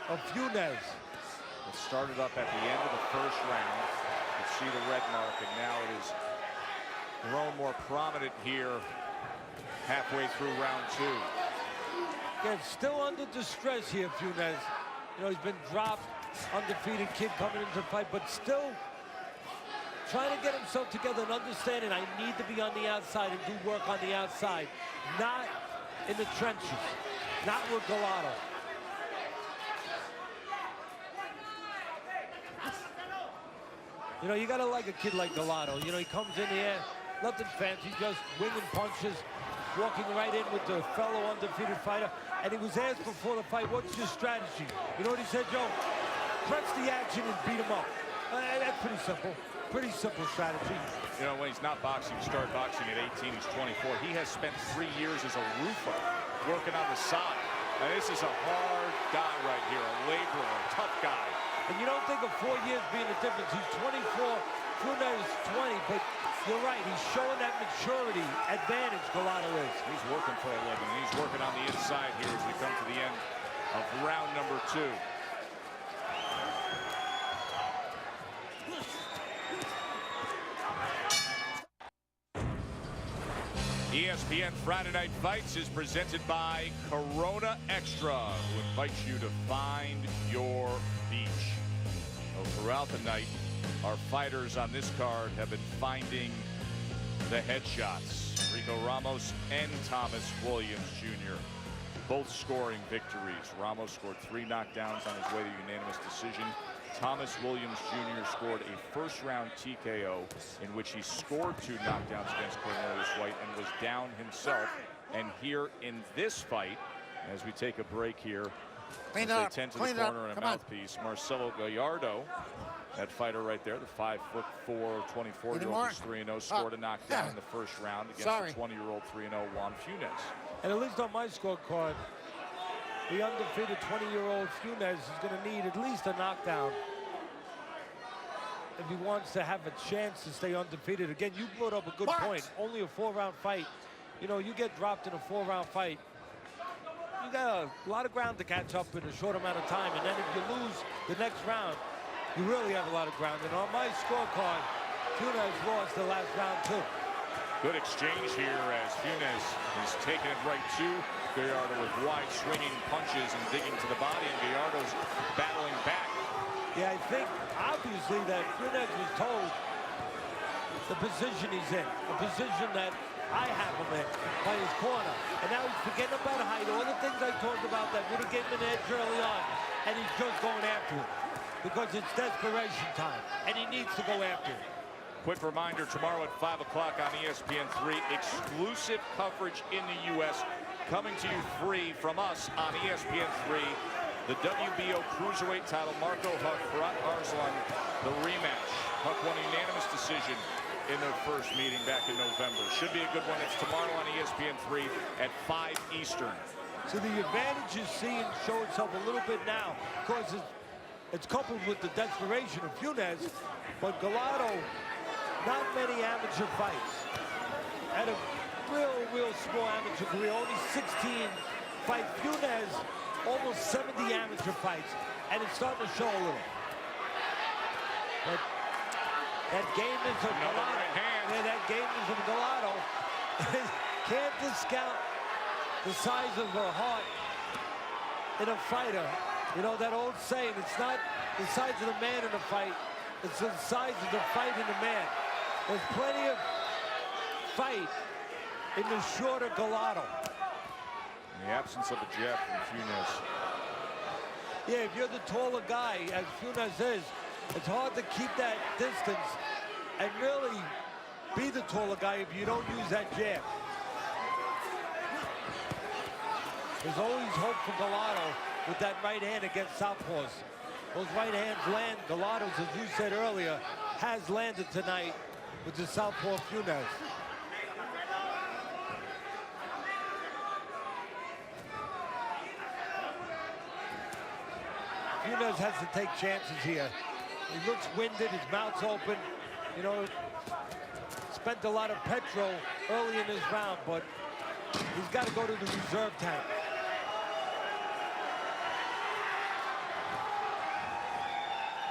of Funez. It started up at the end of the first round. You can see the red mark, and now it is grown more prominent here halfway through round 2. Again, still under distress here, Funez. You know, he's been dropped, undefeated kid coming into the fight, but still trying to get himself together and understanding I need to be on the outside and do work on the outside, not in the trenches, not with Gallardo. You know, you gotta like a kid like Gallardo. You know, he comes in here, nothing fancy, just winging punches, walking right in with the fellow undefeated fighter. And he was asked before the fight, what's your strategy? You know what he said, Joe? Press the action and beat him up. That's pretty simple. Pretty simple strategy. You know, when he's not boxing, he started boxing at 18, he's 24. He has spent 3 years as a roofer, working on the side. And this is a hard guy right here, a laborer, a tough guy. And you don't think of 4 years being a difference. He's 24, Funez is 20, but you're right, he's showing that maturity advantage Gallardo is. He's working for a living. He's working on the inside here as we come to the end of round number 2. ESPN Friday Night Fights is presented by Corona Extra, who invites you to find your beach. So throughout the night, our fighters on this card have been finding the headshots. Rico Ramos and Thomas Williams Jr. both scoring victories. Ramos scored 3 knockdowns on his way to unanimous decision. Thomas Williams Jr. scored a first-round TKO in which he scored 2 knockdowns against Cornelius White and was down himself. And here in this fight, as we take a break here, as they tend to the corner and a mouthpiece, Marcello Gallardo, that fighter right there, the 5'4", 24-year-old who's 3-0, scored a knockdown in the first round against the 20-year-old 3-0 Juan Funez. And at least on my scorecard, the undefeated 20-year-old Funez is going to need at least a knockdown if he wants to have a chance to stay undefeated. Again, you brought up a good point. Only a 4-round fight. You know, you get dropped in a 4-round fight, you got a lot of ground to catch up in a short amount of time. And then if you lose the next round, you really have a lot of ground. And on my scorecard, Funez lost the last round too. Good exchange here as Funez is taking it right to Gallardo with wide swinging punches and digging to the body, and Gallardo's battling back. Yeah, I think obviously that Funez was told the position he's in, a position that I have him in by his corner. And now he's forgetting about height, all the things I talked about that would have given him an edge early on. And he's just going after it because it's desperation time, and he needs to go after it. Quick reminder, tomorrow at 5 o'clock on ESPN3, exclusive coverage in the U.S. coming to you free from us on ESPN3. The WBO Cruiserweight title, Marco Huck, Farhat Arslan, the rematch. Huck won a unanimous decision in their first meeting back in November. Should be a good one. It's tomorrow on ESPN3 at 5 Eastern. So the advantage is seeing show itself a little bit now. Of course, it's coupled with the desperation of Funez, but Gallardo, not many amateur fights. Had a real small amateur career, only 16 fights. Funez, almost 70 amateur fights, and it's starting to show a little. But that game is of Gallardo. Yeah, that game is of Gallardo. Can't discount the size of her heart in a fighter. You know that old saying, it's not the size of the man in a fight, it's the size of the fight in the man. There's plenty of fight in the shorter Gallardo. In the absence of a jab from Funez. Yeah, if you're the taller guy, as Funez is, it's hard to keep that distance and really be the taller guy if you don't use that jab. There's always hope for Gallardo with that right hand against southpaws. Those right hands land. Gallardo's, as you said earlier, has landed tonight with the southpaw Funez. Funez has to take chances here. He looks winded, his mouth's open. You know, spent a lot of petrol early in this round, but he's got to go to the reserve tank.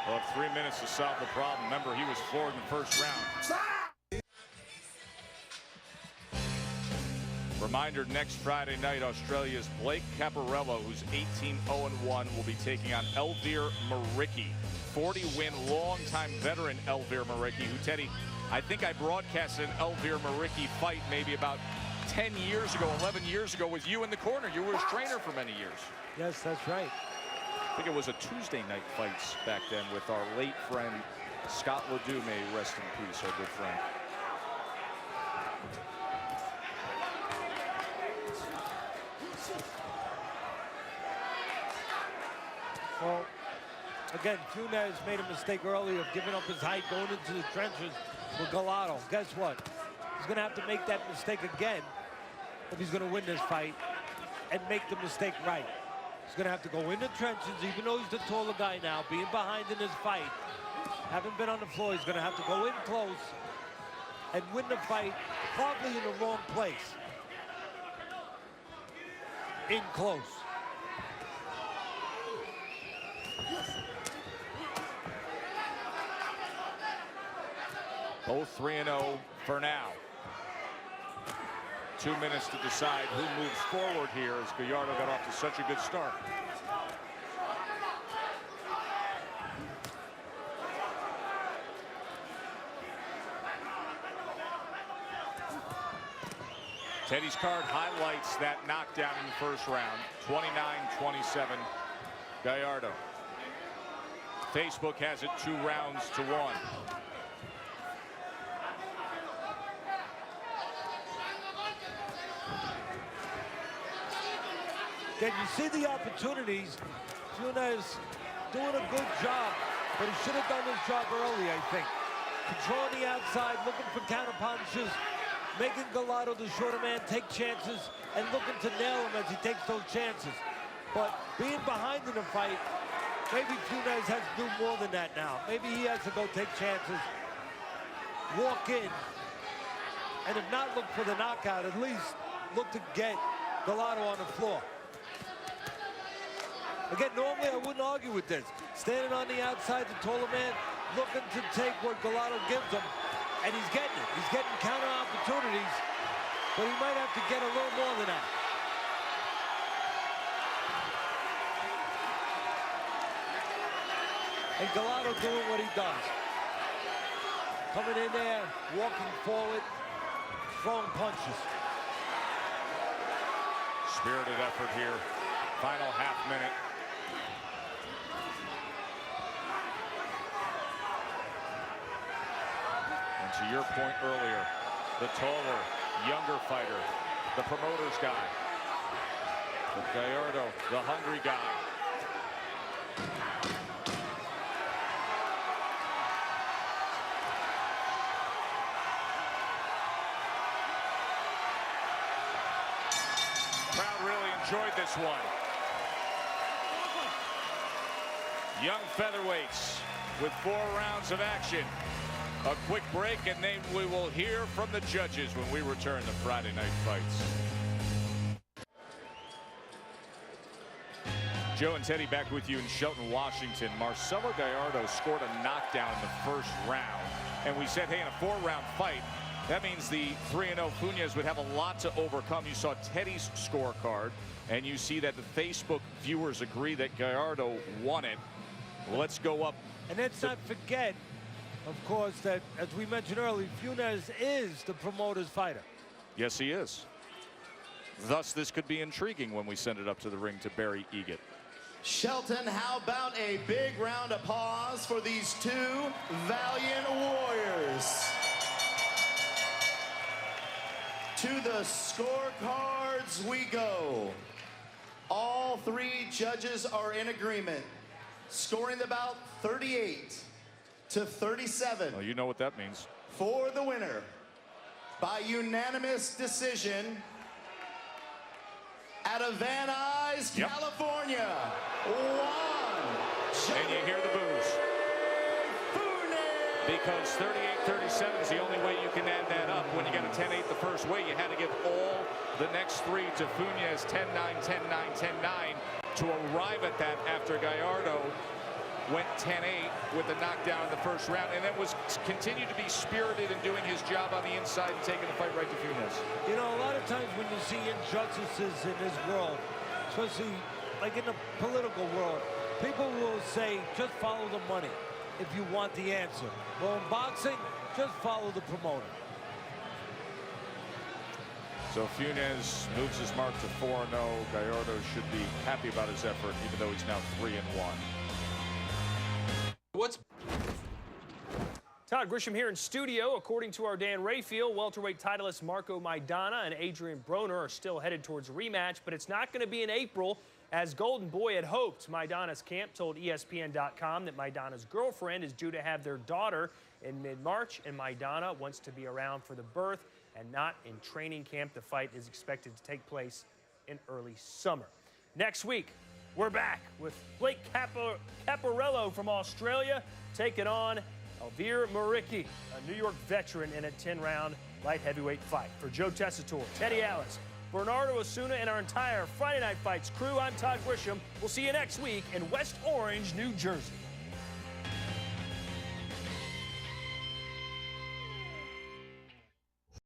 Well, 3 minutes to solve the problem. Remember, he was floored in the first round. Reminder, next Friday night, Australia's Blake Caparello, who's 18-0-1, will be taking on Elvir Maricki. 40-win, longtime veteran Elvir Maricki, who, Teddy, I think I broadcasted an Elvir Maricki fight maybe about 10 years ago, 11 years ago with you in the corner. You were his trainer for many years. Yes, that's right. I think it was a Tuesday night fights back then with our late friend Scott Ledoux, may rest in peace, our good friend. Well, again, Funez made a mistake early of giving up his height, going into the trenches with Gallardo. Guess what? He's going to have to make that mistake again if he's going to win this fight and make the mistake right. He's going to have to go in the trenches, even though he's the taller guy now, being behind in this fight. Haven't been on the floor. He's going to have to go in close and win the fight, probably in the wrong place. In close. Both 3-0 for now. 2 minutes to decide who moves forward here as Gallardo got off to such a good start. Teddy's card highlights that knockdown in the first round. 29-27, Gallardo. Facebook has it 2 rounds to 1. Can you see the opportunities? Funez doing a good job, but he should have done his job early, I think. Controlling the outside, looking for counter punches, making Gallardo, the shorter man, take chances, and looking to nail him as he takes those chances. But being behind in the fight, maybe Funez has to do more than that now. Maybe he has to go take chances, walk in, and if not look for the knockout, at least look to get Gallardo on the floor. Again, normally I wouldn't argue with this. Standing on the outside, the taller man, looking to take what Gallardo gives him, and he's getting it. He's getting counter opportunities, but he might have to get a little more than that. And Gallardo doing what he does. Coming in there, walking forward, throwing punches. Spirited effort here. Final half minute. And to your point earlier, the taller, younger fighter, the promoter's guy. But Gallardo, the hungry guy. Crowd really enjoyed this one. Young featherweights with 4 rounds of action. A quick break, and then we will hear from the judges when we return to Friday Night Fights. Joe and Teddy back with you in Shelton, Washington. Marcello Gallardo scored a knockdown in the first round. And we said, hey, in a 4-round fight, that means the 3-0 Funez would have a lot to overcome. You saw Teddy's scorecard, and you see that the Facebook viewers agree that Gallardo won it. Let's go up. And let's not forget, of course, that, as we mentioned earlier, Funez is the promoter's fighter. Yes, he is. Thus, this could be intriguing when we send it up to the ring to Barry Egan. Shelton, how about a big round of applause for these 2 valiant warriors? To the scorecards we go. All 3 judges are in agreement, scoring the bout 38 to 37. Well, you know what that means. For the winner, by unanimous decision, out of Van Nuys, California, Juan. And you hear the boos. Because 38-37 is the only way you can add that up. When you got a 10-8 the first way, you had to give all the next 3 to Funez, 10-9, 10-9, 10-9, to arrive at that after Gallardo went 10-8 with the knockdown in the first round, and then was continued to be spirited and doing his job on the inside and taking the fight right to Funez. You know, a lot of times when you see injustices in this world, especially like in the political world, people will say, just follow the money if you want the answer. Well, in boxing, just follow the promoter. So Funez moves his mark to 4-0. Gallardo should be happy about his effort, even though he's now 3-1. What's Todd Grisham here in studio. According to our Dan Rayfield, welterweight titleist Marco Maidana and Adrian Broner are still headed towards a rematch, but it's not going to be in April, as Golden Boy had hoped. Maidana's camp told ESPN.com that Maidana's girlfriend is due to have their daughter in mid-March, and Maidana wants to be around for the birth and not in training camp. The fight is expected to take place in early summer. Next week, we're back with Blake Caparello from Australia taking on Elvir Maricki, a New York veteran, in a 10-round light heavyweight fight. For Joe Tessitore, Teddy Atlas, Bernardo Osuna, and our entire Friday Night Fights crew, I'm Todd Grisham. We'll see you next week in West Orange, New Jersey.